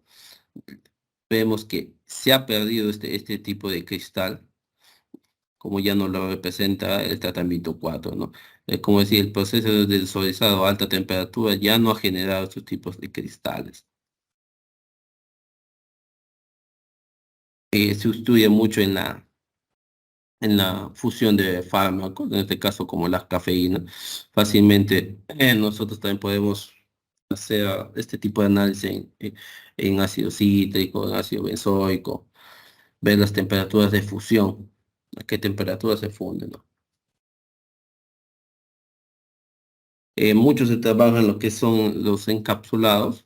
Speaker 3: vemos que se ha perdido este tipo de cristal, como ya no lo representa el tratamiento 4, ¿no? Como decía, el proceso de desodorizado a alta temperatura ya no ha generado estos tipos de cristales. Se estudia mucho en la fusión de fármacos, en este caso como la cafeína. Fácilmente nosotros también podemos hacer este tipo de análisis en ácido cítrico, en ácido benzoico, ver las temperaturas de fusión, a qué temperatura se funden, ¿no? Mucho se trabaja en lo que son los encapsulados.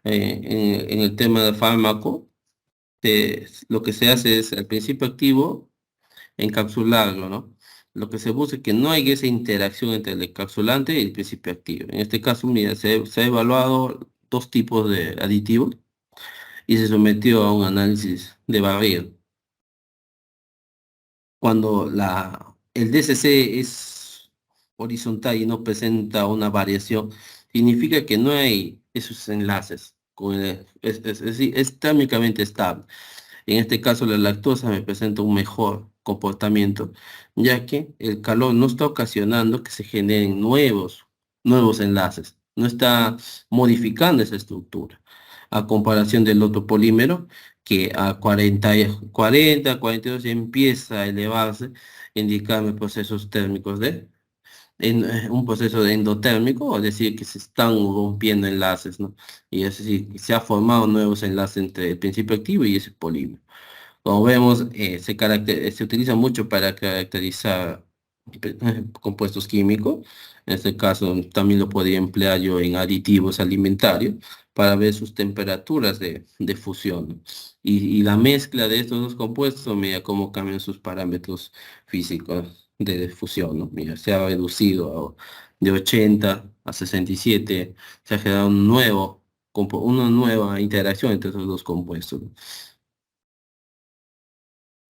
Speaker 3: En el tema del fármaco, lo que se hace es el principio activo encapsularlo, ¿no? Lo que se busca es que no haya esa interacción entre el encapsulante y el principio activo. En este caso, mira, se ha evaluado dos tipos de aditivos y se sometió a un análisis de barrido. Cuando el DCC es horizontal y no presenta una variación, significa que no hay esos enlaces. Es térmicamente estable. En este caso, la lactosa me presenta un mejor comportamiento, ya que el calor no está ocasionando que se generen nuevos enlaces, no está modificando esa estructura, a comparación del otro polímero, que a 42 empieza a elevarse, indicarme procesos térmicos un proceso de endotérmico, es decir, que se están rompiendo enlaces, ¿no? Y es decir, que se ha formado nuevos enlaces entre el principio activo y ese polímero. Como vemos, se utiliza mucho para caracterizar compuestos químicos. En este caso, también lo podría emplear yo en aditivos alimentarios para ver sus temperaturas de fusión, ¿no? Y la mezcla de estos dos compuestos, mira cómo cambian sus parámetros físicos de fusión, ¿no? Mira, se ha reducido de 80 a 67, se ha generado una nueva interacción entre esos dos compuestos, ¿no?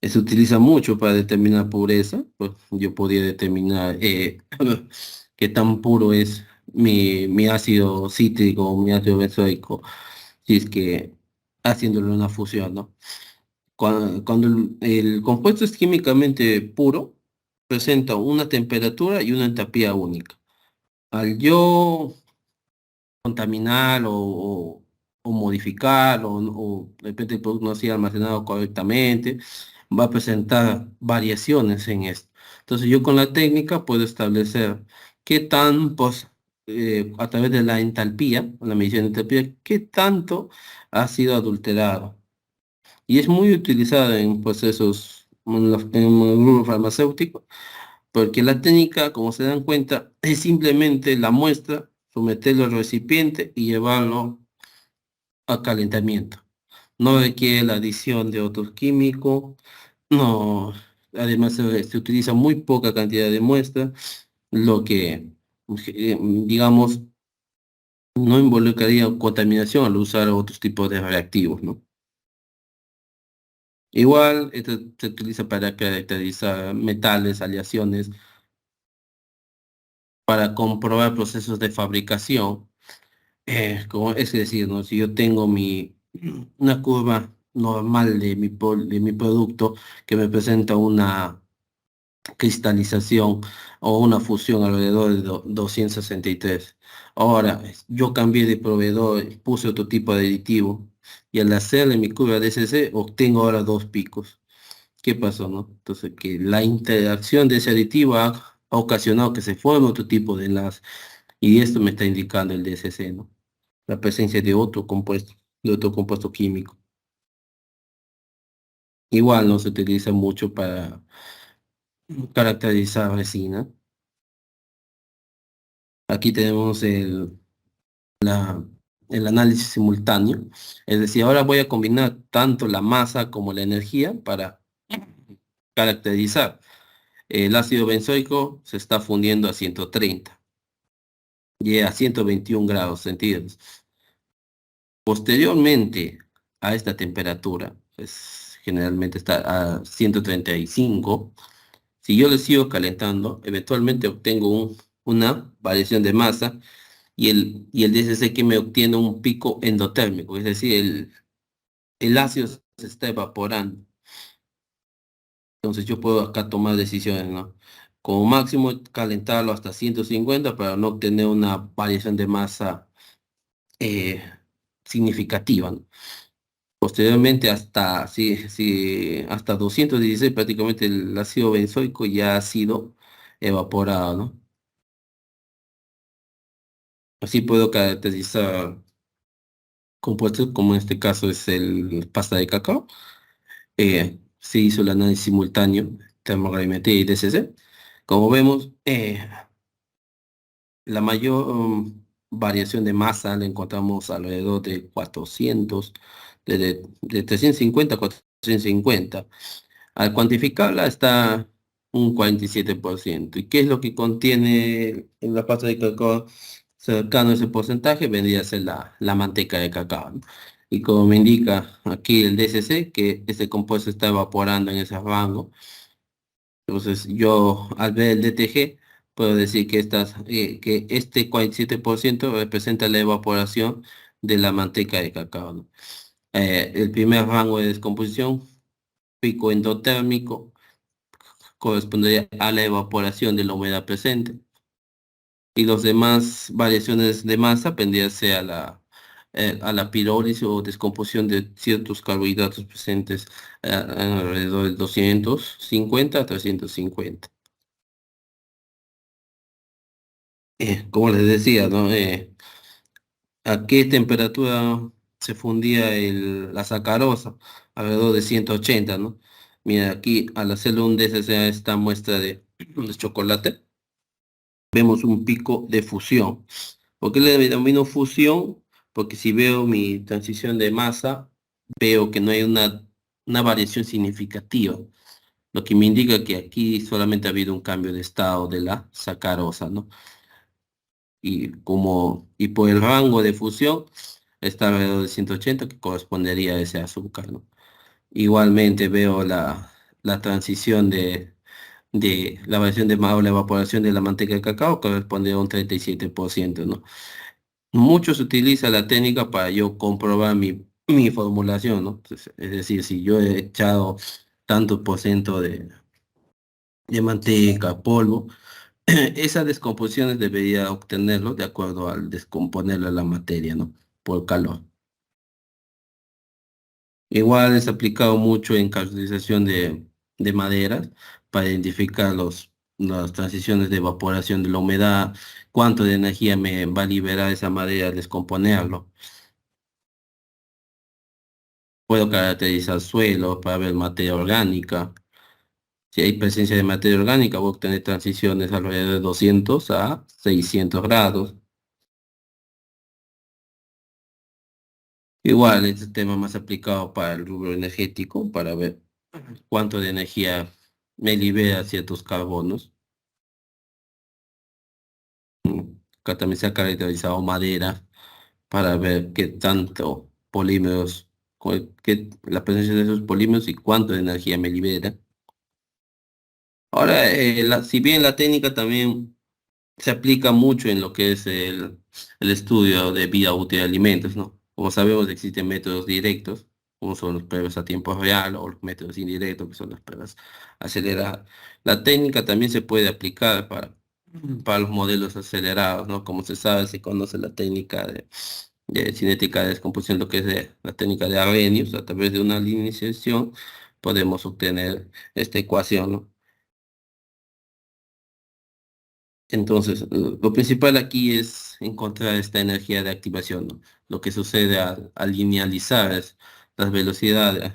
Speaker 3: Se utiliza mucho para determinar pureza, pues yo podría determinar qué tan puro es mi ácido cítrico o mi ácido benzoico, si es que haciéndole una fusión, ¿no? Cuando el compuesto es químicamente puro, presenta una temperatura y una entropía única. Al yo contaminar o modificar o de repente el producto no ha sido almacenado correctamente, va a presentar variaciones en esto. Entonces yo con la técnica puedo establecer qué tan, pues, a través de la entalpía, la medición de entalpía, qué tanto ha sido adulterado. Y es muy utilizada en procesos, en el rubro farmacéutico, porque la técnica, como se dan cuenta, es simplemente la muestra, someterlo al recipiente y llevarlo a calentamiento. No requiere la adición de otros químicos, no, además se utiliza muy poca cantidad de muestra, lo que, digamos, no involucraría contaminación al usar otros tipos de reactivos, ¿no? Igual, esto se utiliza para caracterizar metales, aleaciones, para comprobar procesos de fabricación. Es decir, ¿no? Si yo tengo una curva normal de mi producto que me presenta una cristalización o una fusión alrededor de 263. Ahora, yo cambié de proveedor, puse otro tipo de aditivo y al hacerle mi curva de SC obtengo ahora dos picos. ¿Qué pasó, no? Entonces, que la interacción de ese aditivo ha ocasionado que se forme otro tipo de enlace y esto me está indicando el DSC, ¿no? La presencia de otro compuesto químico. Igual no se utiliza mucho para caracterizar resina. Aquí tenemos el análisis simultáneo. Es decir, ahora voy a combinar tanto la masa como la energía para caracterizar. El ácido benzoico se está fundiendo a 130 y a 121 grados centígrados. Posteriormente a esta temperatura, pues generalmente está a 135. Si yo le sigo calentando, eventualmente obtengo una variación de masa y el DSC que me obtiene un pico endotérmico, es decir, el ácido se está evaporando. Entonces yo puedo acá tomar decisiones, ¿no? Como máximo calentarlo hasta 150 para no obtener una variación de masa eh, significativa, ¿no? Posteriormente hasta 216 prácticamente el ácido benzoico ya ha sido evaporado, ¿no? Así puedo caracterizar compuestos, como en este caso es el pasta de cacao. Se hizo el análisis simultáneo, termogravitometría y DCC. Como vemos, la mayor variación de masa la encontramos alrededor de 400, de 350 a 450. Al cuantificarla está un 47%. ¿Y qué es lo que contiene en la pasta de cacao cercano a ese porcentaje? Vendría a ser la manteca de cacao, ¿no? Y como me indica aquí el DCC, que este compuesto está evaporando en ese rango, entonces yo al ver el DTG puedo decir que este 47% representa la evaporación de la manteca de cacao, ¿no? El primer rango de descomposición, pico endotérmico, correspondería a la evaporación de la humedad presente. Y los demás variaciones de masa vendría a la pirólisis o descomposición de ciertos carbohidratos presentes alrededor de 250 a 350. Como les decía, ¿no? ¿A qué temperatura se fundía la sacarosa? Alrededor de 180, ¿no? Mira, aquí al hacerle un DCC a esta muestra de chocolate, vemos un pico de fusión. ¿Por qué le denomino fusión? Porque si veo mi transición de masa, veo que no hay una variación significativa, lo que me indica que aquí solamente ha habido un cambio de estado de la sacarosa, ¿no? Y por el rango de fusión está alrededor de 180, que correspondería a ese azúcar, ¿no? Igualmente veo la transición de la variación o la evaporación de la manteca de cacao, corresponde a un 37%, ¿no? Mucho se utiliza la técnica para yo comprobar mi formulación, ¿no? Es decir, si yo he echado tanto por ciento de manteca, polvo, esas descomposiciones debería obtenerlo de acuerdo al descomponerla la materia, ¿no? Por calor. Igual es aplicado mucho en caracterización de maderas para identificar las transiciones de evaporación de la humedad, cuánto de energía me va a liberar esa madera al descomponerlo. Puedo caracterizar suelo para ver materia orgánica. Si hay presencia de materia orgánica, voy a obtener transiciones alrededor de 200 a 600 grados. Igual, este tema más aplicado para el rubro energético, para ver cuánto de energía me libera ciertos carbonos. Acá también se ha caracterizado madera para ver qué tanto polímeros, la presencia de esos polímeros y cuánto de energía me libera. Ahora, si bien la técnica también se aplica mucho en lo que es el estudio de vida útil de alimentos, ¿no? Como sabemos, existen métodos directos, como son las pruebas a tiempo real, o los métodos indirectos, que son las pruebas aceleradas. La técnica también se puede aplicar para los modelos acelerados, ¿no? Como se sabe, se conoce la técnica de cinética de descomposición, lo que es la técnica de Arrhenius. A través de una linealización podemos obtener esta ecuación, ¿no? Entonces, lo principal aquí es encontrar esta energía de activación, ¿no? Lo que sucede al linealizar las velocidades,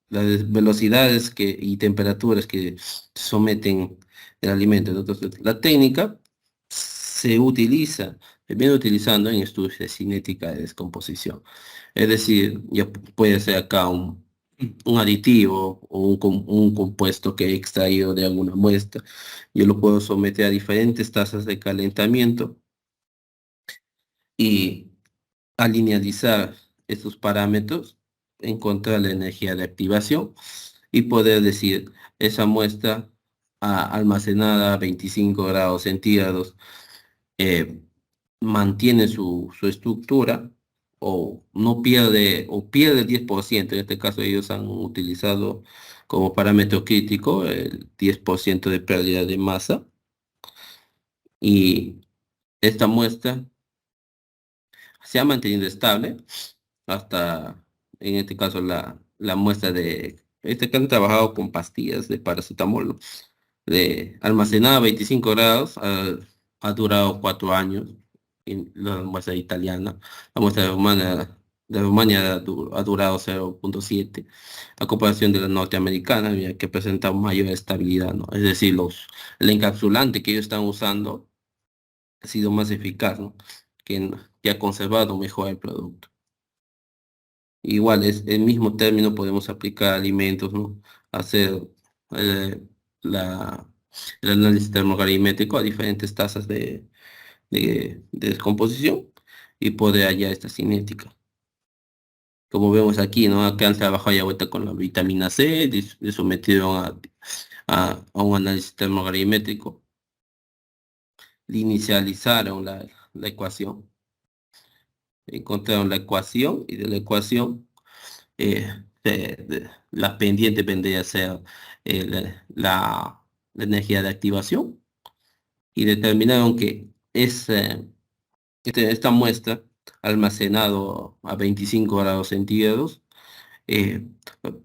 Speaker 3: las velocidades y temperaturas que someten el alimento, ¿no? Entonces, la técnica se viene utilizando en estudios de cinética de descomposición. Es decir, ya puede ser acá un aditivo o un compuesto que he extraído de alguna muestra. Yo lo puedo someter a diferentes tasas de calentamiento y al linealizar estos parámetros, encontrar la energía de activación y poder decir, esa muestra almacenada a 25 grados centígrados eh, mantiene su estructura o pierde el 10%. En este caso ellos han utilizado como parámetro crítico el 10% de pérdida de masa, y esta muestra se ha mantenido estable hasta, en este caso, la muestra que han trabajado con pastillas de paracetamol, ¿no? De almacenada a 25 grados, ha durado 4 años. la muestra italiana. La muestra de Rumania ha durado 0.7, a comparación de la norteamericana, mira, que presenta mayor estabilidad, ¿no? Es decir, el encapsulante que ellos están usando ha sido más eficaz, ¿no? Que ha conservado mejor el producto. Igual, es el mismo término podemos aplicar a alimentos, ¿no? Hacer eh, la, el análisis termogarimétrico a diferentes tasas de descomposición y poder hallar esta cinética. Como vemos aquí, ¿no? Acá han trabajado ya vuelta con la vitamina C, le sometieron a un análisis termogarimétrico, le inicializaron la ecuación, encontraron la ecuación y de la ecuación la pendiente vendría a ser la energía de activación y determinaron que esta muestra almacenado a 25 grados centígrados eh,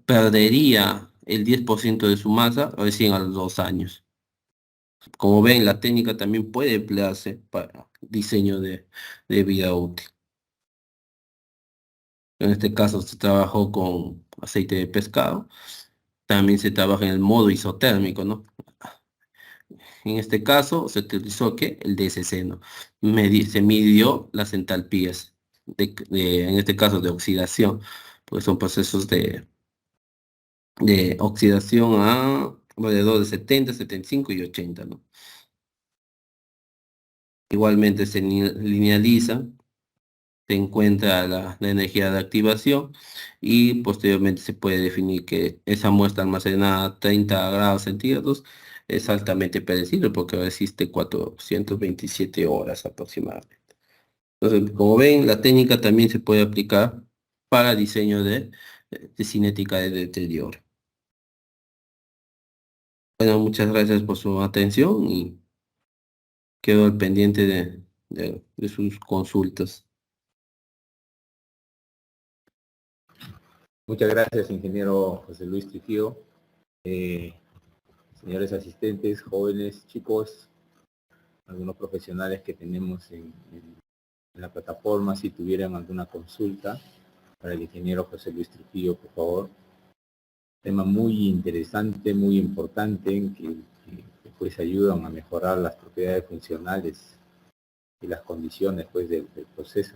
Speaker 3: perdería el 10% de su masa recién a los 2 años. Como ven, la técnica también puede emplearse para diseño de vida útil. En este caso se trabajó con aceite de pescado. También se trabaja en el modo isotérmico, ¿no? En este caso se utilizó ¿qué? El DSC, ¿no? Se midió las entalpías, en este caso de oxidación, pues son procesos de oxidación a alrededor de 70, 75 y 80, ¿no? Igualmente se linealiza, se encuentra la energía de activación y posteriormente se puede definir que esa muestra almacenada a 30 grados centígrados es altamente predecible porque resiste 427 horas aproximadamente. Entonces, como ven, la técnica también se puede aplicar para diseño de cinética de deterioro. Bueno, muchas gracias por su atención y quedo al pendiente de sus consultas.
Speaker 1: Muchas gracias, ingeniero José Luis Trujillo. Señores asistentes, jóvenes, chicos, algunos profesionales que tenemos en la plataforma, si tuvieran alguna consulta para el ingeniero José Luis Trujillo, por favor. Tema muy interesante, muy importante, que pues ayudan a mejorar las propiedades funcionales y las condiciones pues del proceso.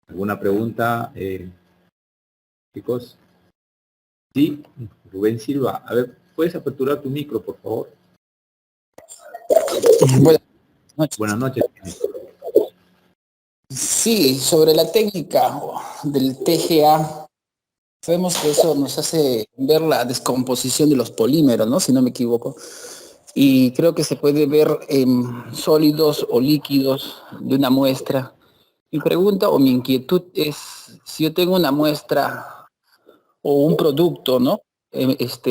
Speaker 1: ¿Alguna pregunta, chicos? Sí, Rubén Silva. A ver, ¿puedes aperturar tu micro, por favor?
Speaker 4: Buenas noches.
Speaker 1: Buenas noches.
Speaker 4: Sí, sobre la técnica del TGA, sabemos que eso nos hace ver la descomposición de los polímeros, ¿no? Si no me equivoco. Y creo que se puede ver en sólidos o líquidos de una muestra. Mi pregunta o mi inquietud es, si yo tengo una muestra o un producto, ¿no?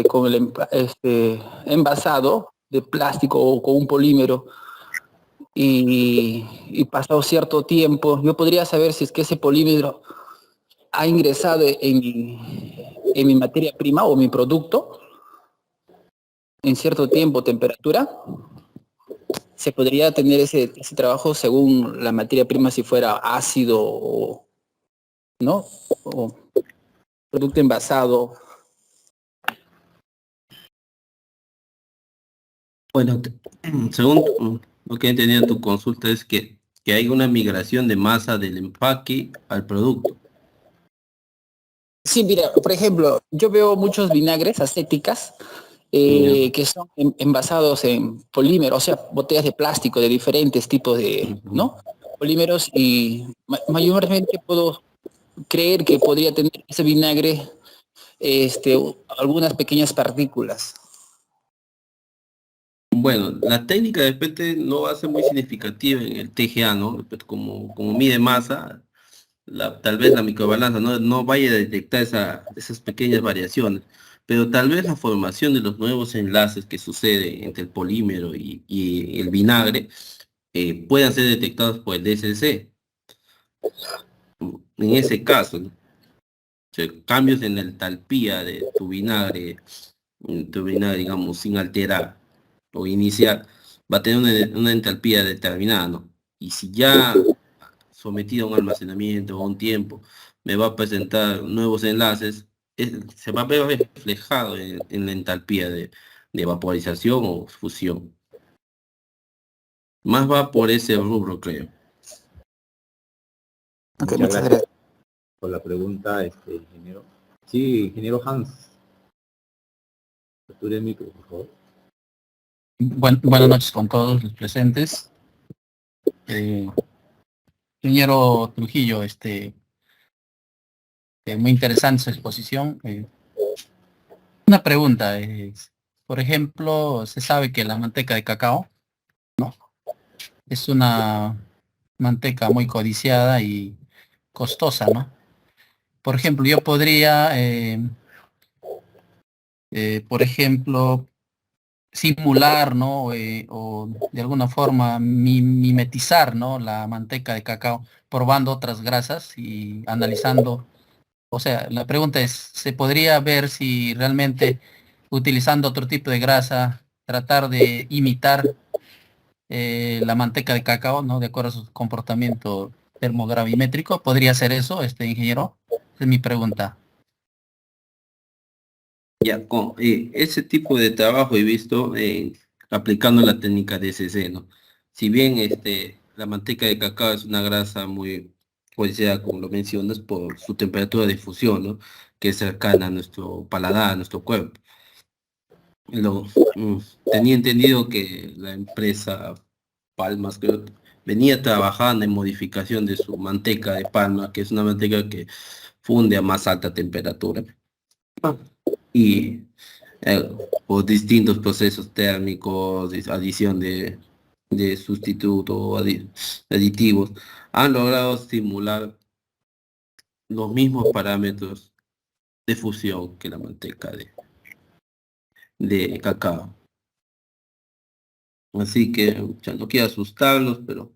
Speaker 4: Con el envasado de plástico o con un polímero, y pasado cierto tiempo, yo podría saber si es que ese polímero ha ingresado en mi materia prima o mi producto en cierto tiempo, temperatura. Se podría tener ese trabajo según la materia prima, si fuera ácido o, ¿no? O producto envasado.
Speaker 3: Bueno, según lo que he entendido en tu consulta es que hay una migración de masa del empaque al producto.
Speaker 4: Sí, mira, por ejemplo, yo veo muchos vinagres acéticas que son envasados en polímeros, o sea, botellas de plástico de diferentes tipos de, ¿no? Polímeros, y mayormente puedo creer que podría tener ese vinagre algunas pequeñas partículas.
Speaker 3: Bueno, la técnica de repente no va a ser muy significativa en el TGA, ¿no? Pero como mide masa, tal vez la microbalanza no vaya a detectar esas pequeñas variaciones, pero tal vez la formación de los nuevos enlaces que sucede entre el polímero y el vinagre puedan ser detectados por el DSC. En ese caso, ¿no? O sea, cambios en la entalpía de tu vinagre, digamos, sin alterar o iniciar, va a tener una entalpía determinada, ¿no? Y si ya sometido a un almacenamiento o un tiempo me va a presentar nuevos enlaces, se va a ver reflejado en la entalpía de vaporización o fusión. Más va por ese rubro, creo.
Speaker 4: Ok,
Speaker 1: Muchas
Speaker 4: muchas
Speaker 1: gracias
Speaker 4: gracias.
Speaker 1: por la pregunta, ingeniero. Sí, ingeniero Hans, aperture el micro, por favor.
Speaker 5: Buenas noches con todos los presentes. Ingeniero Trujillo, muy interesante su exposición. Una pregunta es, por ejemplo, se sabe que la manteca de cacao, ¿no? Es una manteca muy codiciada y costosa, ¿no? Por ejemplo, yo podría, por ejemplo, simular, ¿no? O de alguna forma mimetizar, ¿no? La manteca de cacao, probando otras grasas y analizando. O sea, la pregunta es, ¿se podría ver si realmente utilizando otro tipo de grasa, tratar de imitar la manteca de cacao, ¿no? De acuerdo a su comportamiento termogravimétrico? ¿Podría ser eso, ingeniero? Esa es mi pregunta.
Speaker 3: Ya, con ese tipo de trabajo he visto aplicando la técnica de DSC, ¿no? Si bien la manteca de cacao es una grasa muy codiciada, como lo mencionas, por su temperatura de fusión, ¿no? Que es cercana a nuestro paladar, a nuestro cuerpo. Lo, mm, Tenía entendido que la empresa Palmas, creo, venía trabajando en modificación de su manteca de palma, que es una manteca que funde a más alta temperatura. Y eh, por distintos procesos térmicos, adición de sustitutos o aditivos, han logrado simular los mismos parámetros de fusión que la manteca de cacao. Así que ya no quiero asustarlos, pero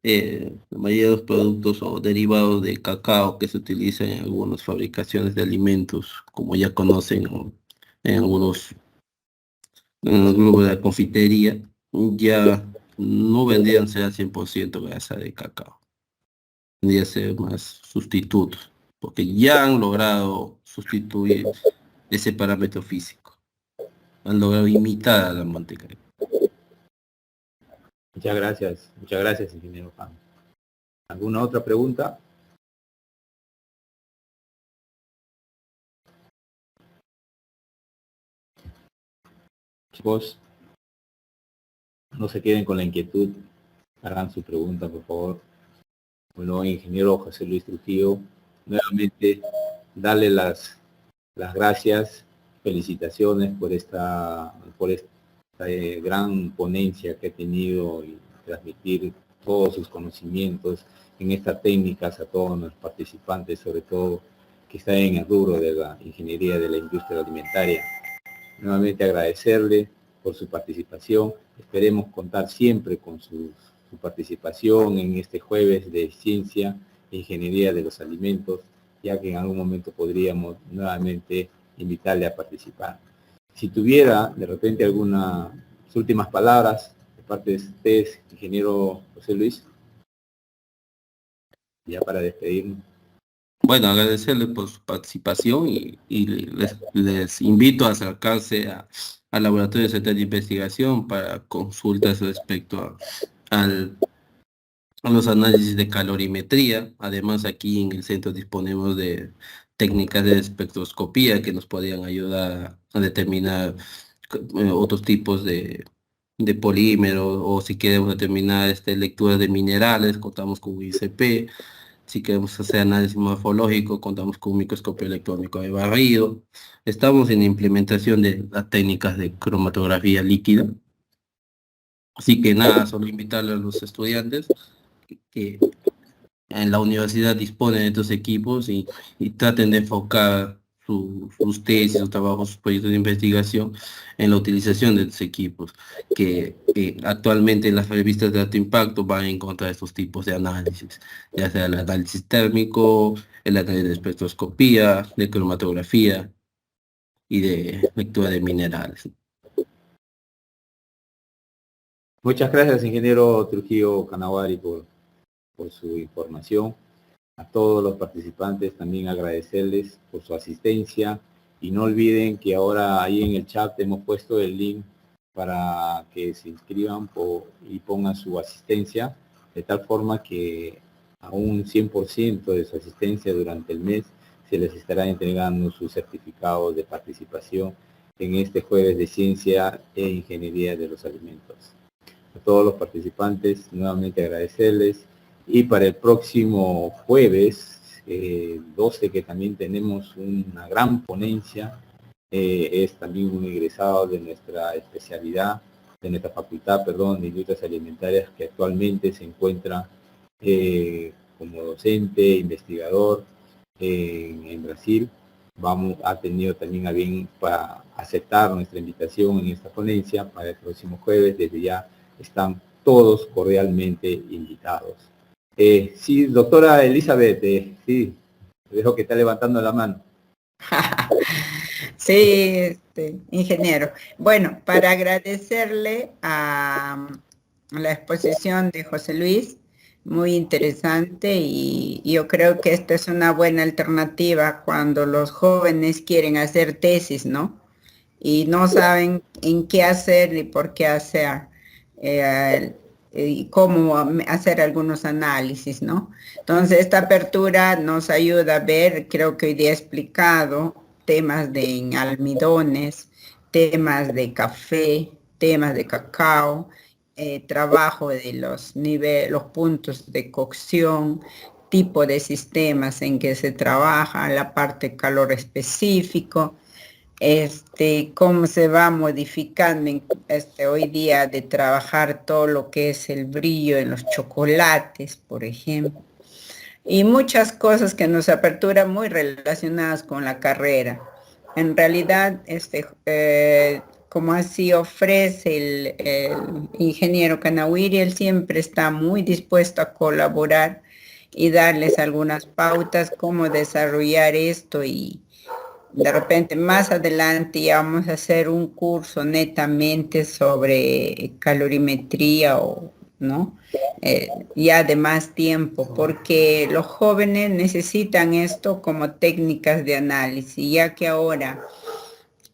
Speaker 3: la mayoría de los productos o derivados de cacao que se utilizan en algunas fabricaciones de alimentos, como ya conocen, o en algunos en el grupo de la confitería, ya no vendrían ser al 100% grasa de cacao. Vendría a ser más sustitutos, porque ya han logrado sustituir ese parámetro físico. Han logrado imitar a la manteca.
Speaker 1: Muchas gracias, ingeniero Hans. ¿Alguna otra pregunta? Chicos, no se queden con la inquietud, hagan su pregunta, por favor. Bueno, ingeniero José Luis Trujillo, nuevamente darle las gracias, felicitaciones por esta gran ponencia que ha tenido y transmitir todos sus conocimientos en estas técnicas a todos los participantes, sobre todo que están en el rubro de la ingeniería de la industria alimentaria. Nuevamente agradecerle por su participación. Esperemos contar siempre con su participación en este jueves de ciencia e ingeniería de los alimentos, ya que en algún momento podríamos nuevamente invitarle a participar. Si tuviera de repente algunas últimas palabras de parte de ustedes, ingeniero José Luis, ya para despedirnos.
Speaker 3: Bueno, agradecerles por su participación y les invito a acercarse al Laboratorio Central de Investigación para consultas respecto a los análisis de calorimetría. Además, aquí en el centro disponemos de técnicas de espectroscopía que nos podrían ayudar a determinar otros tipos de polímeros, o si queremos determinar lecturas de minerales, contamos con ICP. Si queremos hacer análisis morfológico, contamos con un microscopio electrónico de barrido. Estamos en implementación de las técnicas de cromatografía líquida. Así que nada, solo invitarle a los estudiantes que en la universidad disponen de estos equipos y traten de enfocar sus tesis, sus trabajos, sus proyectos de investigación en la utilización de estos equipos, que actualmente en las revistas de alto impacto van en contra de estos tipos de análisis, ya sea el análisis térmico, el análisis de espectroscopía, de cromatografía y de lectura de minerales.
Speaker 1: Muchas gracias, ingeniero Trujillo Canahuari, por su información. A todos los participantes también agradecerles por su asistencia y no olviden que ahora ahí en el chat hemos puesto el link para que se inscriban y pongan su asistencia, de tal forma que a un 100% de su asistencia durante el mes se les estará entregando su certificado de participación en este jueves de Ciencia e Ingeniería de los Alimentos. A todos los participantes nuevamente agradecerles, y para el próximo jueves 12, que también tenemos una gran ponencia, es también un egresado de nuestra especialidad, de nuestra facultad, perdón, de Industrias Alimentarias, que actualmente se encuentra como docente, investigador en Brasil. Ha tenido también a bien para aceptar nuestra invitación en esta ponencia para el próximo jueves. Desde ya están todos cordialmente invitados. Sí, doctora Elizabeth, sí, dejo que está levantando la mano.
Speaker 2: Sí, ingeniero. Bueno, para agradecerle a la exposición de José Luis, muy interesante, y yo creo que esta es una buena alternativa cuando los jóvenes quieren hacer tesis, ¿no? Y no saben en qué hacer ni por qué hacer, y cómo hacer algunos análisis, ¿no? Entonces, esta apertura nos ayuda a ver, creo que hoy día he explicado, temas de almidones, temas de café, temas de cacao, trabajo de los puntos de cocción, tipo de sistemas en que se trabaja, la parte calor específico, cómo se va modificando hoy día de trabajar todo lo que es el brillo en los chocolates, por ejemplo, y muchas cosas que nos aperturan muy relacionadas con la carrera. En realidad, como así ofrece el ingeniero Kanawiri, él siempre está muy dispuesto a colaborar y darles algunas pautas cómo desarrollar esto, y de repente más adelante ya vamos a hacer un curso netamente sobre calorimetría, o no, ya de más tiempo, porque los jóvenes necesitan esto como técnicas de análisis, ya que ahora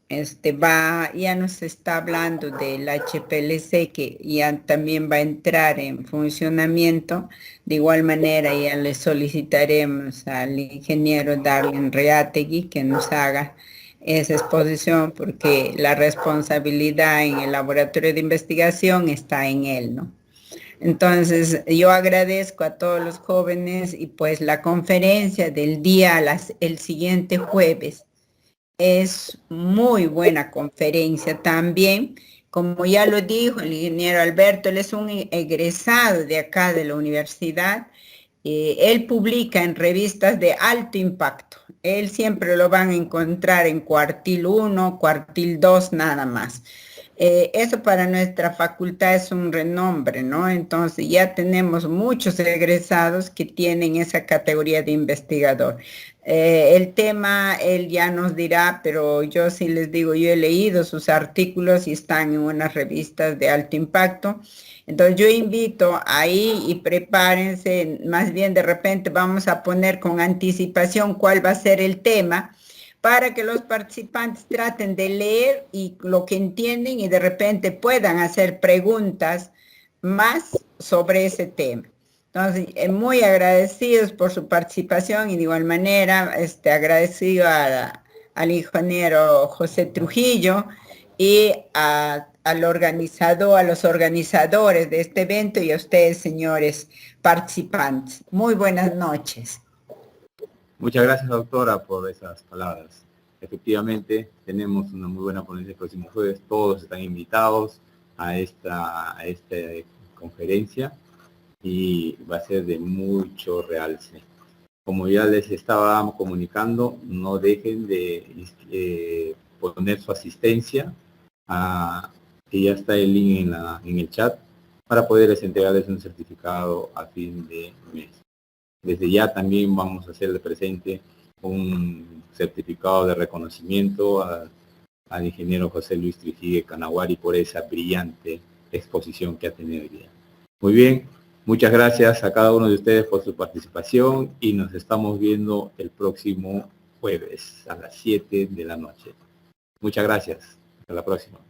Speaker 2: ya nos está hablando del HPLC, que ya también va a entrar en funcionamiento. De igual manera ya le solicitaremos al ingeniero Darwin Reategui que nos haga esa exposición, porque la responsabilidad en el laboratorio de investigación está en él, ¿no? Entonces, yo agradezco a todos los jóvenes, y pues la conferencia del día el siguiente jueves es muy buena conferencia también. Como ya lo dijo el ingeniero Alberto, él es un egresado de acá de la universidad. Él publica en revistas de alto impacto. Él siempre lo van a encontrar en cuartil 1, cuartil 2, nada más. Eso para nuestra facultad es un renombre, ¿no? Entonces ya tenemos muchos egresados que tienen esa categoría de investigador. El tema, él ya nos dirá, pero yo sí les digo, yo he leído sus artículos y están en unas revistas de alto impacto. Entonces yo invito ahí y prepárense, más bien de repente vamos a poner con anticipación cuál va a ser el tema, para que los participantes traten de leer y lo que entienden, y de repente puedan hacer preguntas más sobre ese tema. Entonces, muy agradecidos por su participación, y de igual manera agradecido al ingeniero José Trujillo y al organizador, a los organizadores de este evento, y a ustedes, señores participantes. Muy buenas noches.
Speaker 1: Muchas gracias, doctora, por esas palabras. Efectivamente, tenemos una muy buena ponencia el próximo jueves. Todos están invitados a esta conferencia, y va a ser de mucho realce. Como ya les estaba comunicando, no dejen de poner su asistencia, que ya está el link en el chat, para poderles entregarles un certificado a fin de mes. Desde ya también vamos a hacerle presente un certificado de reconocimiento al ingeniero José Luis Trujillo Canahuari por esa brillante exposición que ha tenido hoy día. Muy bien, muchas gracias a cada uno de ustedes por su participación y nos estamos viendo el próximo jueves a las 7 de la noche. Muchas gracias. Hasta la próxima.